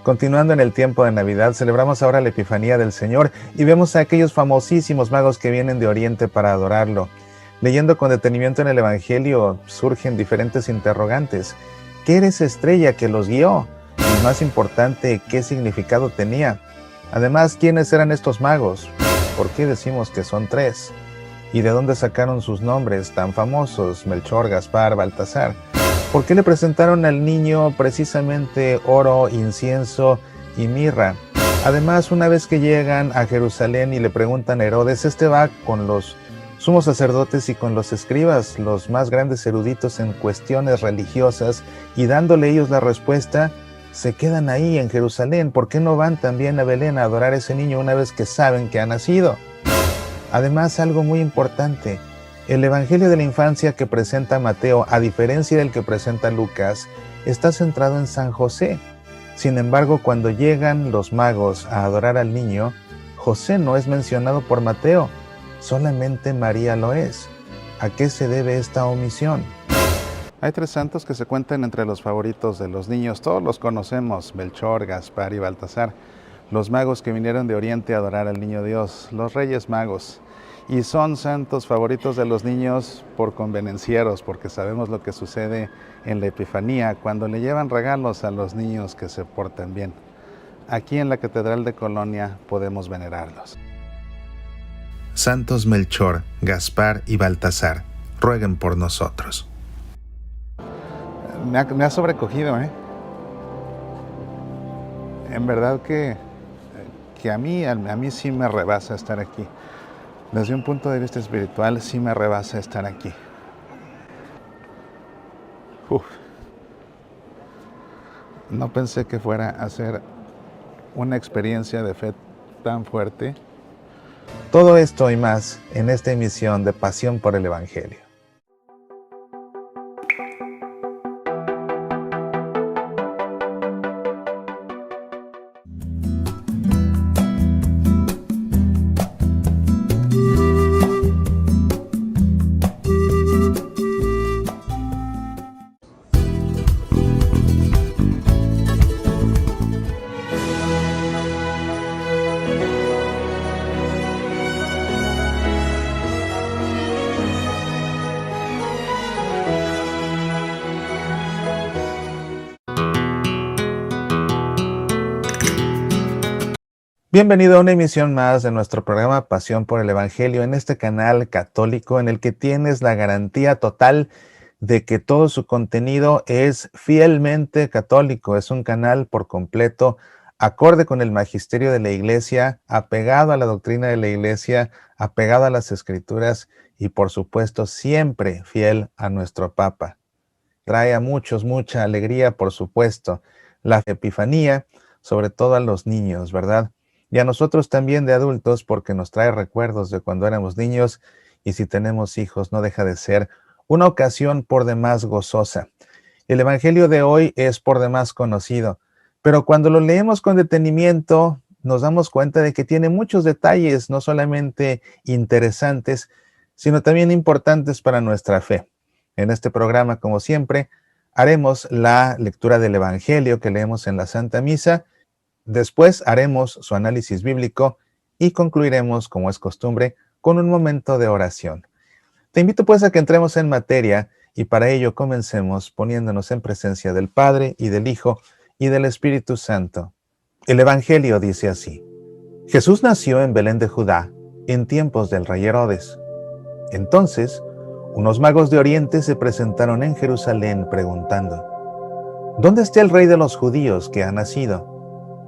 Continuando en el tiempo de Navidad, celebramos ahora la Epifanía del Señor y vemos a aquellos famosísimos magos que vienen de Oriente para adorarlo. Leyendo con detenimiento en el Evangelio, surgen diferentes interrogantes. ¿Qué era esa estrella que los guió? Y más importante, ¿qué significado tenía? Además, ¿quiénes eran estos magos? ¿Por qué decimos que son tres? ¿Y de dónde sacaron sus nombres tan famosos, Melchor, Gaspar, Baltasar? ¿Por qué le presentaron al niño precisamente oro, incienso y mirra? Además, una vez que llegan a Jerusalén y le preguntan a Herodes, este va con los sumos sacerdotes y con los escribas, los más grandes eruditos en cuestiones religiosas, y dándole ellos la respuesta, se quedan ahí en Jerusalén. ¿Por qué no van también a Belén a adorar a ese niño una vez que saben que ha nacido? Además, algo muy importante, el Evangelio de la infancia que presenta Mateo, a diferencia del que presenta Lucas, está centrado en San José. Sin embargo, cuando llegan los magos a adorar al niño, José no es mencionado por Mateo, solamente María lo es. ¿A qué se debe esta omisión? Hay tres santos que se cuentan entre los favoritos de los niños. Todos los conocemos: Melchor, Gaspar y Baltasar, los magos que vinieron de Oriente a adorar al niño Dios, los Reyes Magos. Y son santos favoritos de los niños por convenencieros, porque sabemos lo que sucede en la Epifanía, cuando le llevan regalos a los niños que se portan bien. Aquí en la Catedral de Colonia podemos venerarlos. Santos Melchor, Gaspar y Baltasar, rueguen por nosotros. Me ha sobrecogido, En verdad que a mí sí me rebasa estar aquí. Desde un punto de vista espiritual, sí me rebasa estar aquí. No pensé que fuera a ser una experiencia de fe tan fuerte. Todo esto y más en esta emisión de Pasión por el Evangelio. Bienvenido a una emisión más de nuestro programa Pasión por el Evangelio, en este canal católico en el que tienes la garantía total de que todo su contenido es fielmente católico. Es un canal por completo acorde con el magisterio de la Iglesia, apegado a la doctrina de la Iglesia, apegado a las Escrituras y, por supuesto, siempre fiel a nuestro Papa. Trae a muchos mucha alegría, por supuesto, la Epifanía, sobre todo a los niños, ¿verdad? Y a nosotros también de adultos, porque nos trae recuerdos de cuando éramos niños, y si tenemos hijos no deja de ser una ocasión por demás gozosa. El Evangelio de hoy es por demás conocido, pero cuando lo leemos con detenimiento nos damos cuenta de que tiene muchos detalles, no solamente interesantes, sino también importantes para nuestra fe. En este programa, como siempre, haremos la lectura del Evangelio que leemos en la Santa Misa. Después haremos su análisis bíblico y concluiremos, como es costumbre, con un momento de oración. Te invito pues a que entremos en materia y para ello comencemos poniéndonos en presencia del Padre y del Hijo y del Espíritu Santo. El Evangelio dice así: Jesús nació en Belén de Judá en tiempos del rey Herodes. Entonces, unos magos de Oriente se presentaron en Jerusalén preguntando: ¿Dónde está el rey de los judíos que ha nacido?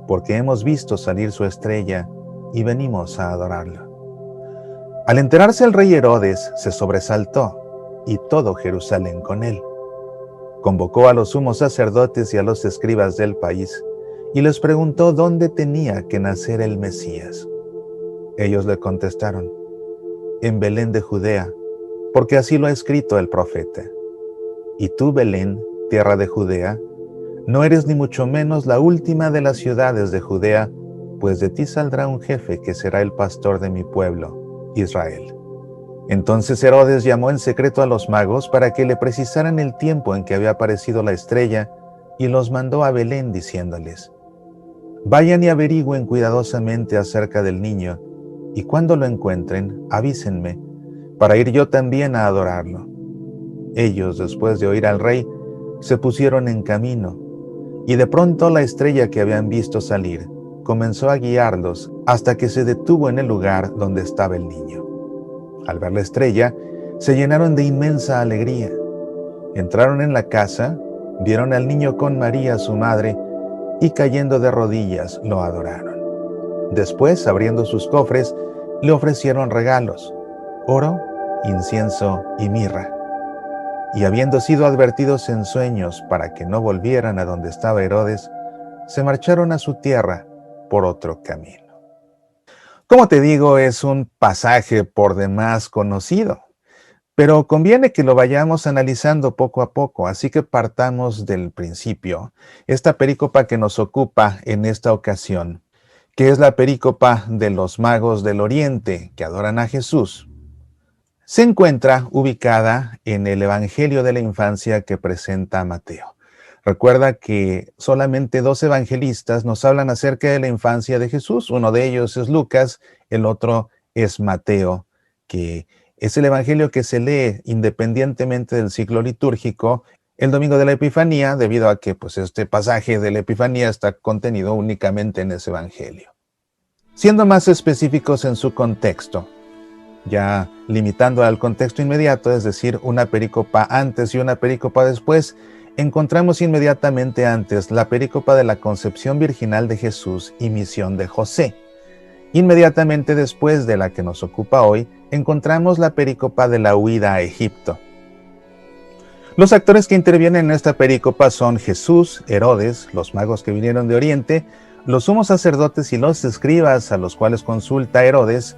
Porque hemos visto salir su estrella y venimos a adorarlo. Al enterarse el rey Herodes, se sobresaltó, y todo Jerusalén con él. Convocó a los sumos sacerdotes y a los escribas del país, y les preguntó dónde tenía que nacer el Mesías. Ellos le contestaron: en Belén de Judea, porque así lo ha escrito el profeta. Y tú, Belén, tierra de Judea, no eres ni mucho menos la última de las ciudades de Judea, pues de ti saldrá un jefe que será el pastor de mi pueblo, Israel. Entonces Herodes llamó en secreto a los magos para que le precisaran el tiempo en que había aparecido la estrella, y los mandó a Belén diciéndoles: Vayan y averigüen cuidadosamente acerca del niño, y cuando lo encuentren, avísenme, para ir yo también a adorarlo. Ellos, después de oír al rey, se pusieron en camino, y de pronto la estrella que habían visto salir comenzó a guiarlos hasta que se detuvo en el lugar donde estaba el niño. Al ver la estrella, se llenaron de inmensa alegría. Entraron en la casa, vieron al niño con María, su madre, y cayendo de rodillas lo adoraron. Después, abriendo sus cofres, le ofrecieron regalos: oro, incienso y mirra. Y habiendo sido advertidos en sueños para que no volvieran a donde estaba Herodes, se marcharon a su tierra por otro camino. Como te digo, es un pasaje por demás conocido, pero conviene que lo vayamos analizando poco a poco, así que partamos del principio. Esta perícopa que nos ocupa en esta ocasión, que es la perícopa de los magos del Oriente que adoran a Jesús, se encuentra ubicada en el Evangelio de la Infancia que presenta Mateo. Recuerda que solamente 2 evangelistas nos hablan acerca de la infancia de Jesús. Uno de ellos es Lucas, el otro es Mateo, que es el evangelio que se lee independientemente del ciclo litúrgico el domingo de la Epifanía, debido a que este pasaje de la Epifanía está contenido únicamente en ese evangelio. Siendo más específicos en su contexto, ya limitando al contexto inmediato, es decir, una perícopa antes y una perícopa después, encontramos inmediatamente antes la perícopa de la concepción virginal de Jesús y misión de José. Inmediatamente después de la que nos ocupa hoy, encontramos la perícopa de la huida a Egipto. Los actores que intervienen en esta perícopa son Jesús, Herodes, los magos que vinieron de Oriente, los sumos sacerdotes y los escribas a los cuales consulta Herodes,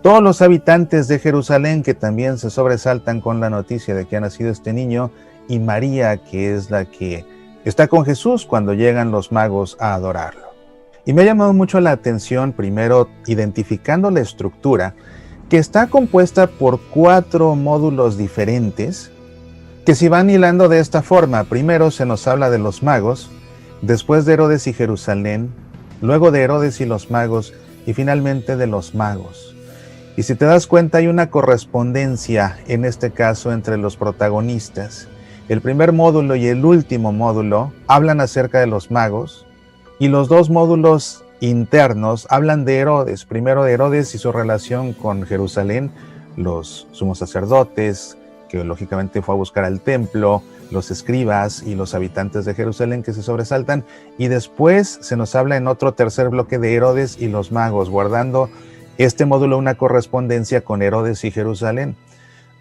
todos los habitantes de Jerusalén que también se sobresaltan con la noticia de que ha nacido este niño, y María, que es la que está con Jesús cuando llegan los magos a adorarlo. Y me ha llamado mucho la atención, primero, identificando la estructura, que está compuesta por 4 módulos diferentes, que se van hilando de esta forma. Primero se nos habla de los magos, después de Herodes y Jerusalén, luego de Herodes y los magos, y finalmente de los magos. Y si te das cuenta, hay una correspondencia en este caso entre los protagonistas. El primer módulo y el último módulo hablan acerca de los magos, y los 2 módulos internos hablan de Herodes. Primero de Herodes y su relación con Jerusalén, los sumos sacerdotes, que lógicamente fue a buscar al templo, los escribas y los habitantes de Jerusalén que se sobresaltan, y después se nos habla en otro tercer bloque de Herodes y los magos, guardando este módulo una correspondencia con Herodes y Jerusalén.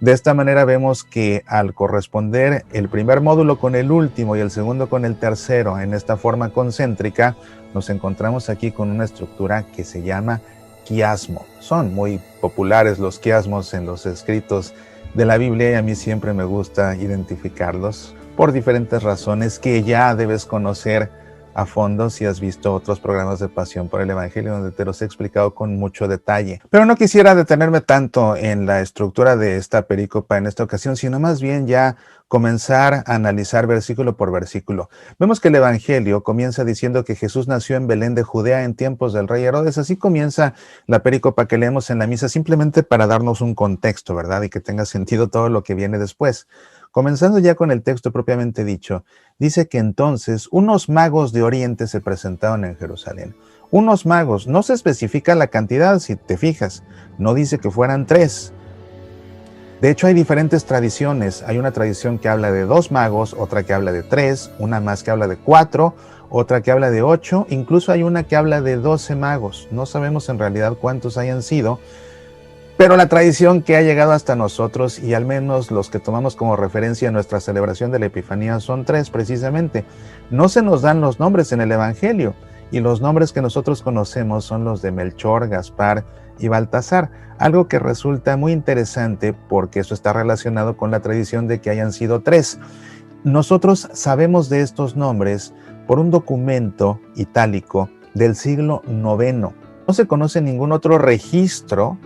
De esta manera vemos que al corresponder el primer módulo con el último y el segundo con el tercero en esta forma concéntrica, nos encontramos aquí con una estructura que se llama quiasmo. Son muy populares los quiasmos en los escritos de la Biblia y a mí siempre me gusta identificarlos por diferentes razones que ya debes conocer a fondo si has visto otros programas de Pasión por el Evangelio donde te los he explicado con mucho detalle. Pero no quisiera detenerme tanto en la estructura de esta perícopa en esta ocasión, sino más bien ya comenzar a analizar versículo por versículo. Vemos que el Evangelio comienza diciendo que Jesús nació en Belén de Judea en tiempos del rey Herodes. Así comienza la perícopa que leemos en la misa, simplemente para darnos un contexto, ¿verdad? Y que tenga sentido todo lo que viene después. Comenzando ya con el texto propiamente dicho, dice que entonces unos magos de Oriente se presentaron en Jerusalén. Unos magos, no se especifica la cantidad, si te fijas, no dice que fueran 3. De hecho, hay diferentes tradiciones. Hay una tradición que habla de 2 magos, otra que habla de 3, una más que habla de 4, otra que habla de 8, incluso hay una que habla de 12 magos. No sabemos en realidad cuántos hayan sido, pero la tradición que ha llegado hasta nosotros, y al menos los que tomamos como referencia nuestra celebración de la Epifanía, son 3 precisamente. No se nos dan los nombres en el Evangelio, y los nombres que nosotros conocemos son los de Melchor, Gaspar y Baltasar, algo que resulta muy interesante porque eso está relacionado con la tradición de que hayan sido 3. Nosotros sabemos de estos nombres por un documento itálico del siglo IX. No se conoce ningún otro registro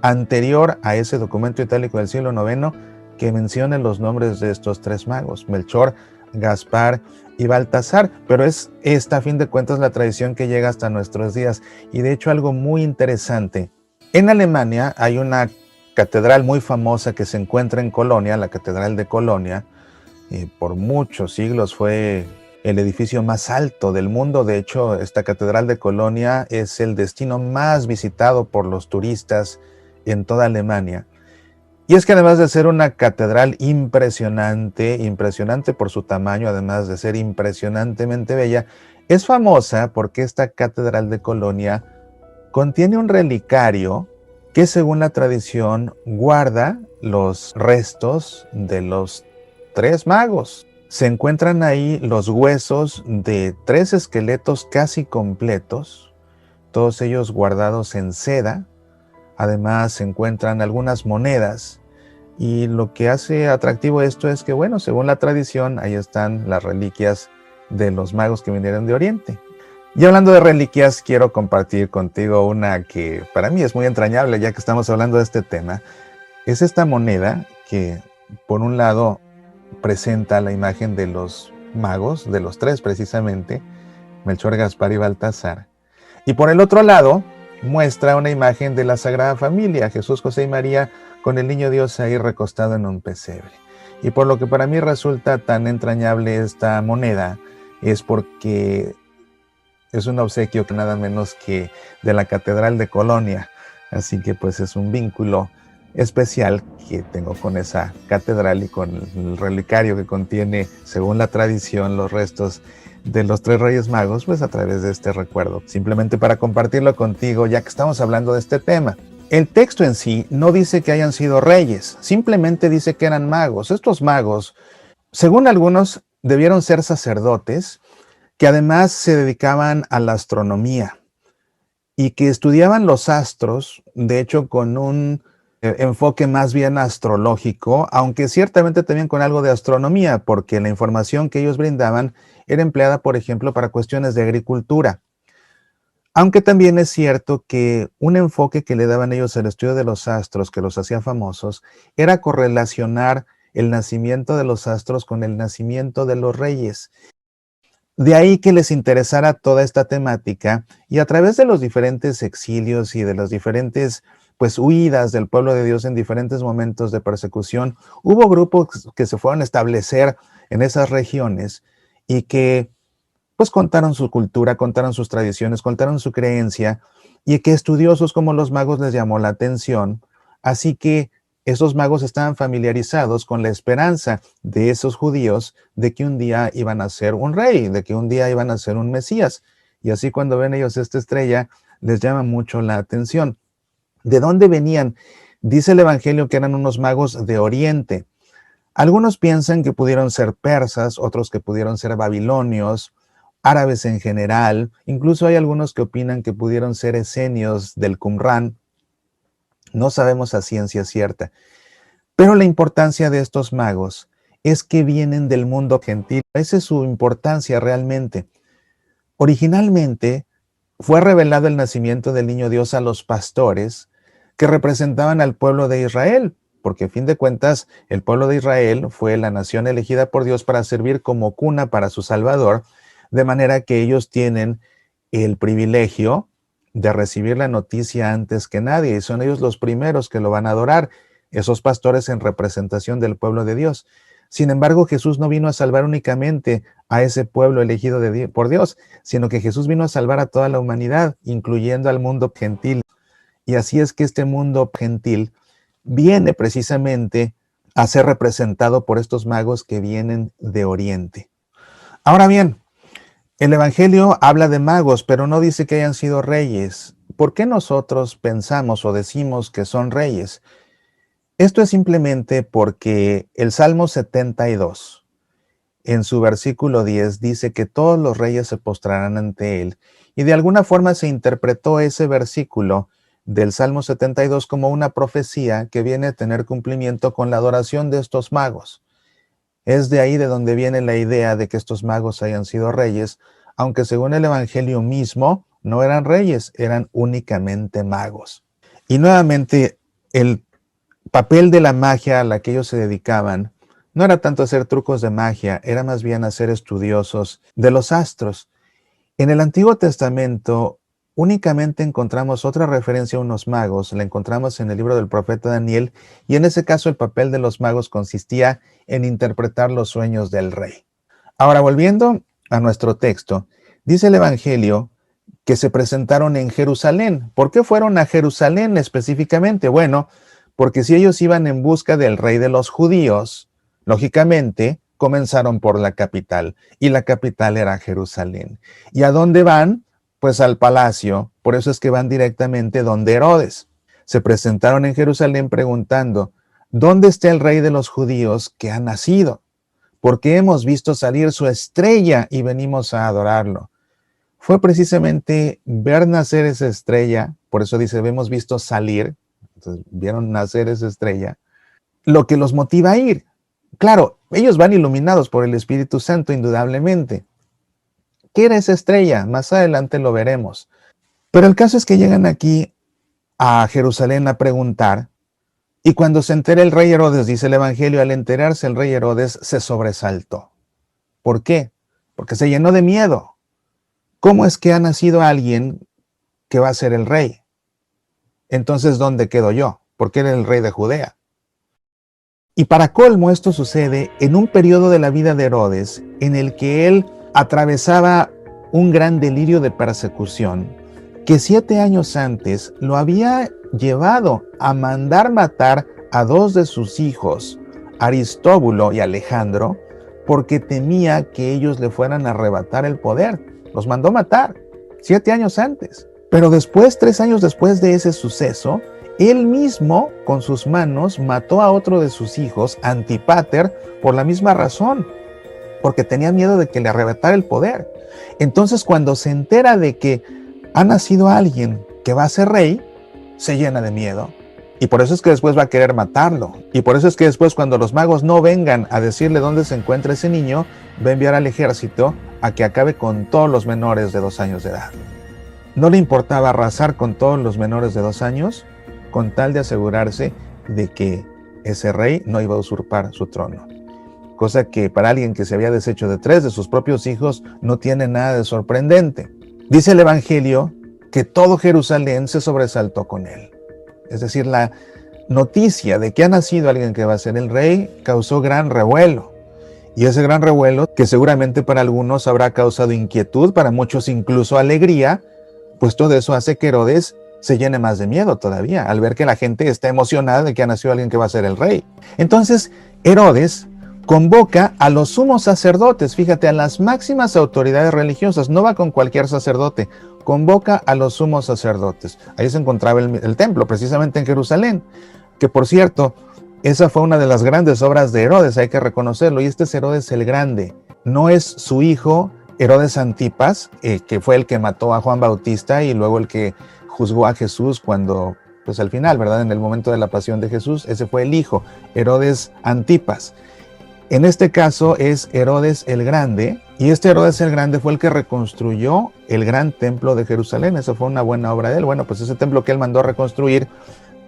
anterior a ese documento itálico del siglo IX que mencione los nombres de estos 3 magos. Melchor Gaspar y Baltasar, pero es esta, a fin de cuentas, la tradición que llega hasta nuestros días. Y de hecho, algo muy interesante. En Alemania hay una catedral muy famosa que se encuentra en Colonia, la Catedral de Colonia. Por muchos siglos fue el edificio más alto del mundo. De hecho, esta Catedral de Colonia es el destino más visitado por los turistas en toda Alemania. Y es que además de ser una catedral impresionante, impresionante por su tamaño, además de ser impresionantemente bella, es famosa porque esta Catedral de Colonia contiene un relicario que, según la tradición, guarda los restos de los 3 magos. Se encuentran ahí los huesos de 3 esqueletos casi completos, todos ellos guardados en seda. Además se encuentran algunas monedas, y lo que hace atractivo esto es que, bueno, según la tradición, ahí están las reliquias de los magos que vinieron de Oriente. Y hablando de reliquias, quiero compartir contigo una que para mí es muy entrañable, ya que estamos hablando de este tema. Es esta moneda que, por un lado, presenta la imagen de los magos, de los 3 precisamente, Melchor, Gaspar y Baltasar. Y por el otro lado, muestra una imagen de la Sagrada Familia, Jesús, José y María, con el niño Dios ahí recostado en un pesebre. Y por lo que para mí resulta tan entrañable esta moneda, es porque es un obsequio que nada menos que de la Catedral de Colonia. Así que pues es un vínculo especial que tengo con esa catedral y con el relicario que contiene, según la tradición, los restos de los 3 Reyes Magos, pues a través de este recuerdo, simplemente para compartirlo contigo, ya que estamos hablando de este tema. El texto en sí no dice que hayan sido reyes, simplemente dice que eran magos. Estos magos, según algunos, debieron ser sacerdotes que además se dedicaban a la astronomía y que estudiaban los astros, de hecho con un enfoque más bien astrológico, aunque ciertamente también con algo de astronomía, porque la información que ellos brindaban era empleada, por ejemplo, para cuestiones de agricultura. Aunque también es cierto que un enfoque que le daban ellos al estudio de los astros, que los hacía famosos, era correlacionar el nacimiento de los astros con el nacimiento de los reyes. De ahí que les interesara toda esta temática, y a través de los diferentes exilios y de las diferentes pues huidas del pueblo de Dios en diferentes momentos de persecución, hubo grupos que se fueron a establecer en esas regiones y que pues contaron su cultura, contaron sus tradiciones, contaron su creencia, y que estudiosos como los magos les llamó la atención. Así que esos magos estaban familiarizados con la esperanza de esos judíos de que un día iban a ser un rey, de que un día iban a ser un Mesías. Y así cuando ven ellos esta estrella, les llama mucho la atención. ¿De dónde venían? Dice el Evangelio que eran unos magos de Oriente. Algunos piensan que pudieron ser persas, otros que pudieron ser babilonios, árabes en general. Incluso hay algunos que opinan que pudieron ser esenios del Qumrán. No sabemos a ciencia cierta. Pero la importancia de estos magos es que vienen del mundo gentil. Esa es su importancia realmente. Originalmente fue revelado el nacimiento del niño Dios a los pastores que representaban al pueblo de Israel, porque a fin de cuentas el pueblo de Israel fue la nación elegida por Dios para servir como cuna para su Salvador, de manera que ellos tienen el privilegio de recibir la noticia antes que nadie, y son ellos los primeros que lo van a adorar, esos pastores en representación del pueblo de Dios. Sin embargo, Jesús no vino a salvar únicamente a ese pueblo elegido por Dios, sino que Jesús vino a salvar a toda la humanidad, incluyendo al mundo gentil. Y así es que este mundo gentil viene precisamente a ser representado por estos magos que vienen de Oriente. Ahora bien, el Evangelio habla de magos, pero no dice que hayan sido reyes. ¿Por qué nosotros pensamos o decimos que son reyes? Esto es simplemente porque el Salmo 72, en su versículo 10, dice que todos los reyes se postrarán ante él. Y de alguna forma se interpretó ese versículo del Salmo 72 como una profecía que viene a tener cumplimiento con la adoración de estos magos. Es de ahí de donde viene la idea de que estos magos hayan sido reyes, aunque según el Evangelio mismo no eran reyes, eran únicamente magos. Y nuevamente el papel de la magia a la que ellos se dedicaban No era tanto hacer trucos de magia, era más bien hacer estudiosos de los astros. En el Antiguo Testamento únicamente encontramos otra referencia a unos magos, la encontramos en el libro del profeta Daniel, y en ese caso el papel de los magos consistía en interpretar los sueños del rey. Ahora, volviendo a nuestro texto, dice el Evangelio que se presentaron en Jerusalén. ¿Por qué fueron a Jerusalén específicamente? Bueno, porque si ellos iban en busca del rey de los judíos, lógicamente comenzaron por la capital, y la capital era Jerusalén. ¿Y a dónde van? Pues al palacio. Por eso es que van directamente donde Herodes. Se presentaron en Jerusalén preguntando, ¿dónde está el rey de los judíos que ha nacido? Porque hemos visto salir su estrella y venimos a adorarlo. Fue precisamente ver nacer esa estrella, por eso dice, hemos visto salir, entonces vieron nacer esa estrella, lo que los motiva a ir. Claro, ellos van iluminados por el Espíritu Santo, indudablemente. ¿Qué era esa estrella? Más adelante lo veremos. Pero el caso es que llegan aquí a Jerusalén a preguntar, y cuando se entera el rey Herodes, dice el Evangelio, al enterarse el rey Herodes se sobresaltó. ¿Por qué? Porque se llenó de miedo. ¿Cómo es que ha nacido alguien que va a ser el rey? Entonces, ¿dónde quedo yo? Porque era el rey de Judea. Y para colmo, esto sucede en un periodo de la vida de Herodes en el que él atravesaba un gran delirio de persecución que 7 años antes lo había llevado a mandar matar a 2 de sus hijos, Aristóbulo y Alejandro, porque temía que ellos le fueran a arrebatar el poder. Los mandó matar 7 años antes. Pero después, 3 años después de ese suceso, él mismo, con sus manos, mató a otro de sus hijos, Antípater, por la misma razón, porque tenía miedo de que le arrebatara el poder. Entonces, cuando se entera de que ha nacido alguien que va a ser rey, se llena de miedo. Y por eso es que después va a querer matarlo. Y por eso es que después, cuando los magos no vengan a decirle dónde se encuentra ese niño, va a enviar al ejército a que acabe con todos los menores de 2 años de edad. No le importaba arrasar con todos los menores de 2 años, con tal de asegurarse de que ese rey no iba a usurpar su trono. Cosa que para alguien que se había deshecho de 3 de sus propios hijos no tiene nada de sorprendente. Dice el Evangelio que todo Jerusalén se sobresaltó con él. Es decir, la noticia de que ha nacido alguien que va a ser el rey causó gran revuelo. Y ese gran revuelo, que seguramente para algunos habrá causado inquietud, para muchos incluso alegría, pues todo eso hace que Herodes se llene más de miedo todavía, al ver que la gente está emocionada de que ha nacido alguien que va a ser el rey. Entonces, Herodes convoca a los sumos sacerdotes, fíjate, a las máximas autoridades religiosas, no va con cualquier sacerdote, convoca a los sumos sacerdotes. Ahí se encontraba el templo, precisamente en Jerusalén, que por cierto, esa fue una de las grandes obras de Herodes, hay que reconocerlo, y este es Herodes el Grande, no es su hijo Herodes Antipas, que fue el que mató a Juan Bautista y luego el que juzgó a Jesús cuando, pues al final, ¿verdad? En el momento de la pasión de Jesús, ese fue el hijo, Herodes Antipas. En este caso es Herodes el Grande, y este Herodes el Grande fue el que reconstruyó el gran templo de Jerusalén. Esa fue una buena obra de él. Bueno, pues ese templo que él mandó a reconstruir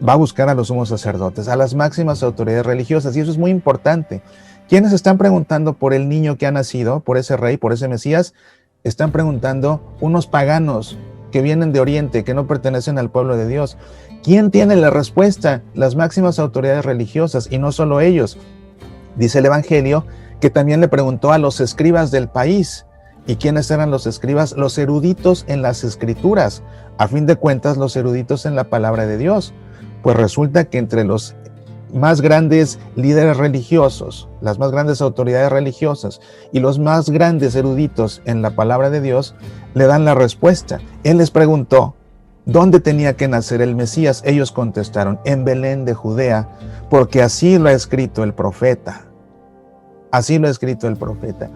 va a buscar a los sumos sacerdotes, a las máximas autoridades religiosas, y eso es muy importante. Quienes están preguntando por el niño que ha nacido, por ese rey, por ese Mesías, están preguntando unos paganos que vienen de Oriente, que no pertenecen al pueblo de Dios. ¿Quién tiene la respuesta? Las máximas autoridades religiosas, y no solo ellos. Dice el Evangelio que también le preguntó a los escribas del país. ¿Y quiénes eran los escribas? Los eruditos en las escrituras. A fin de cuentas, los eruditos en la palabra de Dios. Pues resulta que entre los más grandes líderes religiosos, las más grandes autoridades religiosas y los más grandes eruditos en la palabra de Dios, le dan la respuesta. Él les preguntó, ¿dónde tenía que nacer el Mesías? Ellos contestaron, en Belén de Judea, porque así lo ha escrito el profeta. Así lo ha escrito el profeta.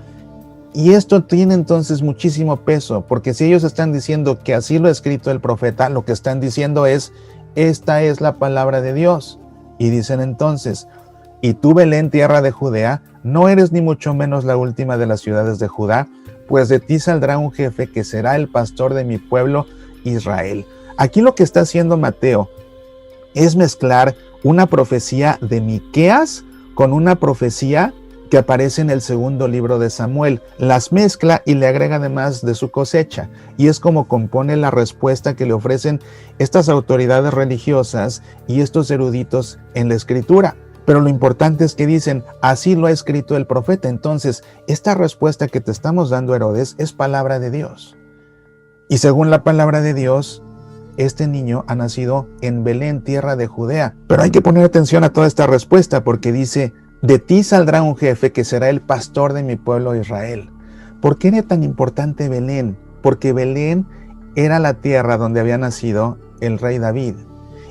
Y esto tiene entonces muchísimo peso, porque si ellos están diciendo que así lo ha escrito el profeta, lo que están diciendo es, esta es la palabra de Dios. Y dicen entonces, y tú, Belén, tierra de Judea, no eres ni mucho menos la última de las ciudades de Judá, pues de ti saldrá un jefe que será el pastor de mi pueblo Israel. Aquí lo que está haciendo Mateo es mezclar una profecía de Miqueas con una profecía que aparece en el segundo libro de Samuel. Las mezcla y le agrega además de su cosecha. Y es como compone la respuesta que le ofrecen estas autoridades religiosas y estos eruditos en la escritura. Pero lo importante es que dicen, así lo ha escrito el profeta. Entonces, esta respuesta que te estamos dando, Herodes, es palabra de Dios. Y según la palabra de Dios, este niño ha nacido en Belén, tierra de Judea. Pero hay que poner atención a toda esta respuesta porque dice, de ti saldrá un jefe que será el pastor de mi pueblo Israel. ¿Por qué era tan importante Belén? Porque Belén era la tierra donde había nacido el rey David.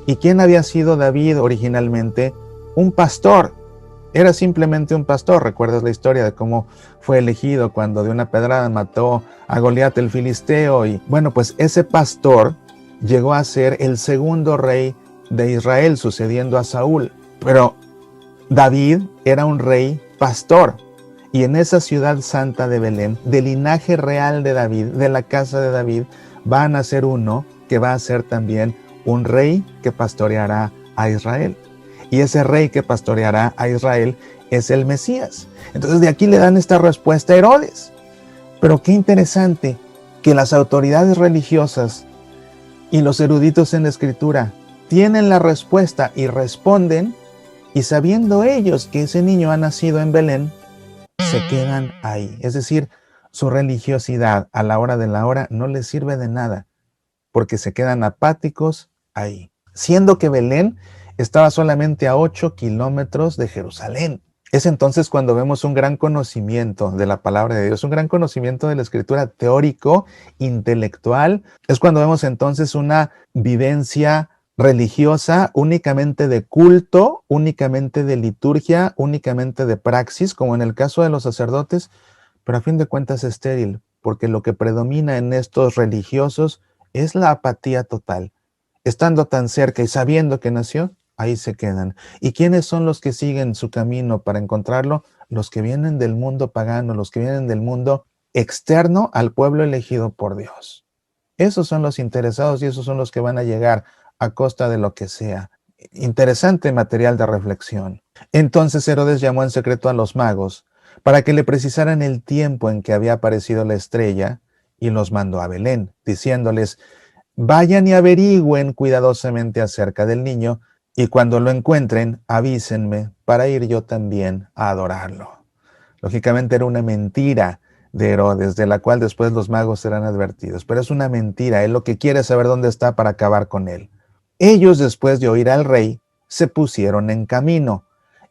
¿Y quién había sido David originalmente? Un pastor. Era simplemente un pastor. ¿Recuerdas la historia de cómo fue elegido cuando de una pedrada mató a Goliat el filisteo? Y bueno, pues ese pastor llegó a ser el segundo rey de Israel, sucediendo a Saúl. Pero David era un rey pastor, y en esa ciudad santa de Belén, del linaje real de David, de la casa de David, va a nacer uno que va a ser también un rey que pastoreará a Israel. Y ese rey que pastoreará a Israel es el Mesías. Entonces de aquí le dan esta respuesta a Herodes. Pero qué interesante que las autoridades religiosas y los eruditos en la escritura tienen la respuesta y responden. Y sabiendo ellos que ese niño ha nacido en Belén, se quedan ahí. Es decir, su religiosidad a la hora de la hora no les sirve de nada, porque se quedan apáticos ahí. Siendo que Belén estaba solamente a 8 kilómetros de Jerusalén. Es entonces cuando vemos un gran conocimiento de la palabra de Dios, un gran conocimiento de la escritura teórico, intelectual. Es cuando vemos entonces una vivencia religiosa únicamente de culto, únicamente de liturgia, únicamente de praxis, como en el caso de los sacerdotes, pero a fin de cuentas estéril, porque lo que predomina en estos religiosos es la apatía total. Estando tan cerca y sabiendo que nació, ahí se quedan. ¿Y quiénes son los que siguen su camino para encontrarlo? Los que vienen del mundo pagano, los que vienen del mundo externo al pueblo elegido por Dios. Esos son los interesados y esos son los que van a llegar a costa de lo que sea. Interesante material de reflexión. Entonces Herodes llamó en secreto a los magos para que le precisaran el tiempo en que había aparecido la estrella y los mandó a Belén, diciéndoles, vayan y averigüen cuidadosamente acerca del niño y cuando lo encuentren, avísenme para ir yo también a adorarlo. Lógicamente era una mentira de Herodes, de la cual después los magos serán advertidos, pero es una mentira. Él lo que quiere es saber dónde está para acabar con él. Ellos, después de oír al rey, se pusieron en camino,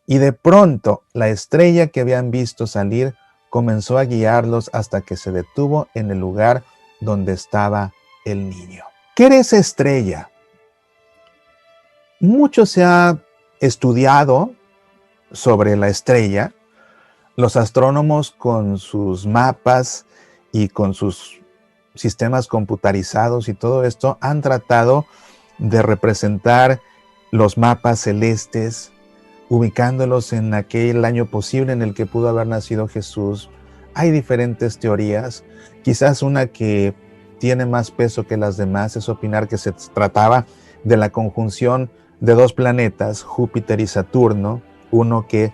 y de pronto la estrella que habían visto salir comenzó a guiarlos hasta que se detuvo en el lugar donde estaba el niño. ¿Qué era esa estrella? Mucho se ha estudiado sobre la estrella. Los astrónomos con sus mapas y con sus sistemas computarizados y todo esto han tratado de representar los mapas celestes, ubicándolos en aquel año posible en el que pudo haber nacido Jesús. Hay diferentes teorías. Quizás una que tiene más peso que las demás es opinar que se trataba de la conjunción de dos planetas, Júpiter y Saturno, uno que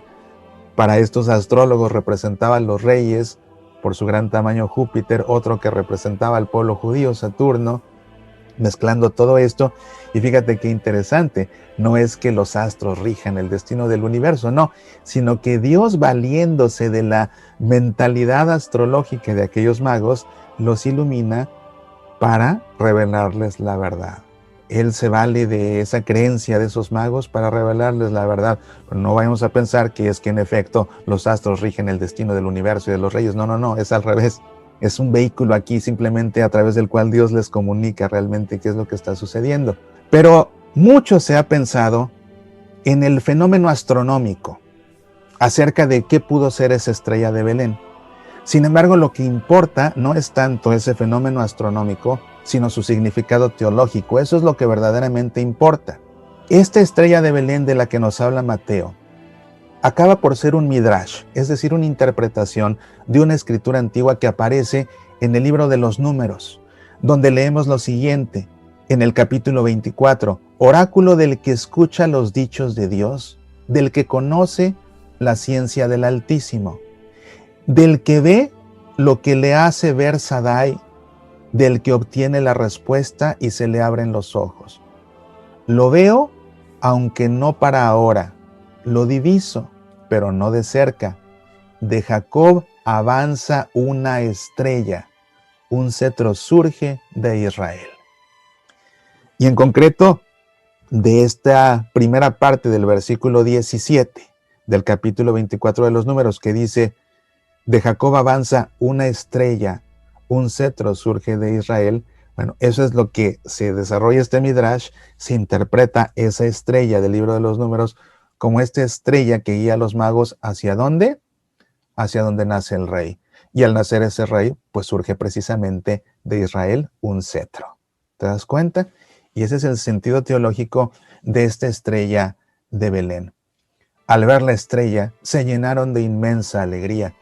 para estos astrólogos representaba a los reyes por su gran tamaño Júpiter, otro que representaba al pueblo judío, Saturno, mezclando todo esto. Y fíjate qué interesante, no es que los astros rijan el destino del universo, no, sino que Dios, valiéndose de la mentalidad astrológica de aquellos magos, los ilumina para revelarles la verdad. Él se vale de esa creencia de esos magos para revelarles la verdad. Pero no vayamos a pensar que es que en efecto los astros rigen el destino del universo y de los reyes. No, es al revés. Es un vehículo aquí simplemente a través del cual Dios les comunica realmente qué es lo que está sucediendo. Pero mucho se ha pensado en el fenómeno astronómico acerca de qué pudo ser esa estrella de Belén. Sin embargo, lo que importa no es tanto ese fenómeno astronómico, sino su significado teológico. Eso es lo que verdaderamente importa. Esta estrella de Belén de la que nos habla Mateo acaba por ser un midrash, es decir, una interpretación de una escritura antigua que aparece en el libro de los Números, donde leemos lo siguiente, en el capítulo 24, oráculo del que escucha los dichos de Dios, del que conoce la ciencia del Altísimo, del que ve lo que le hace ver Sadai, del que obtiene la respuesta y se le abren los ojos. Lo veo, aunque no para ahora, lo diviso, pero no de cerca. De Jacob avanza una estrella, un cetro surge de Israel. Y en concreto, de esta primera parte del versículo 17 del capítulo 24 de los Números, que dice, de Jacob avanza una estrella, un cetro surge de Israel. Bueno, eso es lo que se desarrolla este Midrash, se interpreta esa estrella del libro de los Números como esta estrella que guía a los magos ¿hacia dónde? Hacia donde nace el rey. Y al nacer ese rey, pues surge precisamente de Israel un cetro. ¿Te das cuenta? Y ese es el sentido teológico de esta estrella de Belén. Al ver la estrella, se llenaron de inmensa alegría.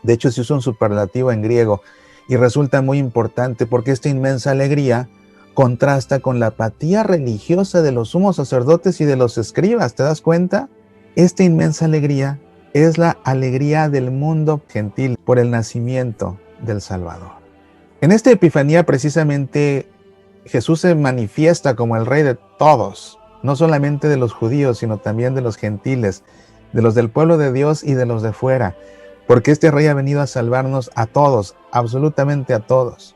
De hecho, se usa un superlativo en griego y resulta muy importante porque esta inmensa alegría contrasta con la apatía religiosa de los sumos sacerdotes y de los escribas. ¿Te das cuenta? Esta inmensa alegría es la alegría del mundo gentil por el nacimiento del Salvador. En esta Epifanía, precisamente, Jesús se manifiesta como el Rey de todos, no solamente de los judíos, sino también de los gentiles, de los del pueblo de Dios y de los de fuera, porque este Rey ha venido a salvarnos a todos, absolutamente a todos.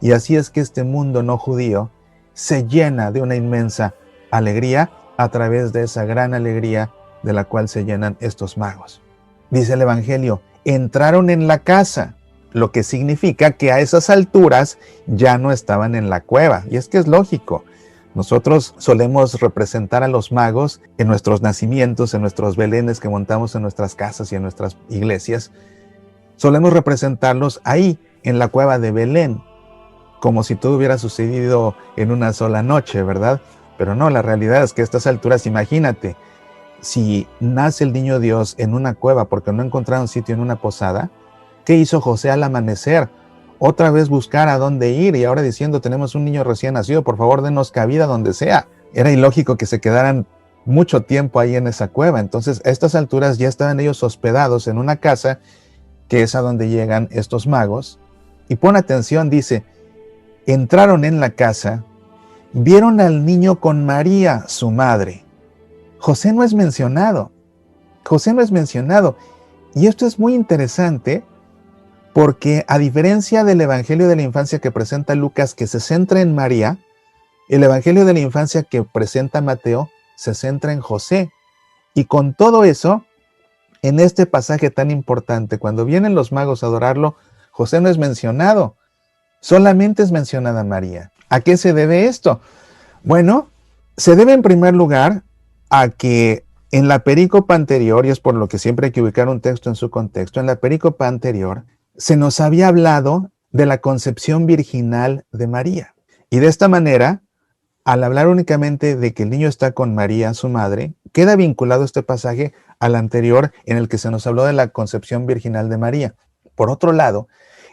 Y así es que este mundo no judío se llena de una inmensa alegría a través de esa gran alegría de la cual se llenan estos magos. Dice el Evangelio, entraron en la casa, lo que significa que a esas alturas ya no estaban en la cueva. Y es que es lógico. Nosotros solemos representar a los magos en nuestros nacimientos, en nuestros belenes que montamos en nuestras casas y en nuestras iglesias. Solemos representarlos ahí, en la cueva de Belén, como si todo hubiera sucedido en una sola noche, ¿verdad? Pero no, la realidad es que a estas alturas, imagínate, si nace el niño Dios en una cueva porque no encontraron sitio en una posada, ¿qué hizo José al amanecer? Otra vez buscar a dónde ir y ahora diciendo, tenemos un niño recién nacido, por favor denos cabida donde sea. Era ilógico que se quedaran mucho tiempo ahí en esa cueva. Entonces, a estas alturas ya estaban ellos hospedados en una casa, que es a donde llegan estos magos. Y pon atención, dice, entraron en la casa, vieron al niño con María, su madre. José no es mencionado. José no es mencionado. Y esto es muy interesante porque a diferencia del Evangelio de la Infancia que presenta Lucas, que se centra en María, el Evangelio de la Infancia que presenta Mateo se centra en José. Y con todo eso, en este pasaje tan importante, cuando vienen los magos a adorarlo, José no es mencionado, solamente es mencionada María. ¿A qué se debe esto? Bueno, se debe en primer lugar a que en la perícopa anterior, y es por lo que siempre hay que ubicar un texto en su contexto, en la perícopa anterior se nos había hablado de la concepción virginal de María. Y de esta manera, al hablar únicamente de que el niño está con María, su madre, queda vinculado este pasaje al anterior en el que se nos habló de la concepción virginal de María. Por otro lado,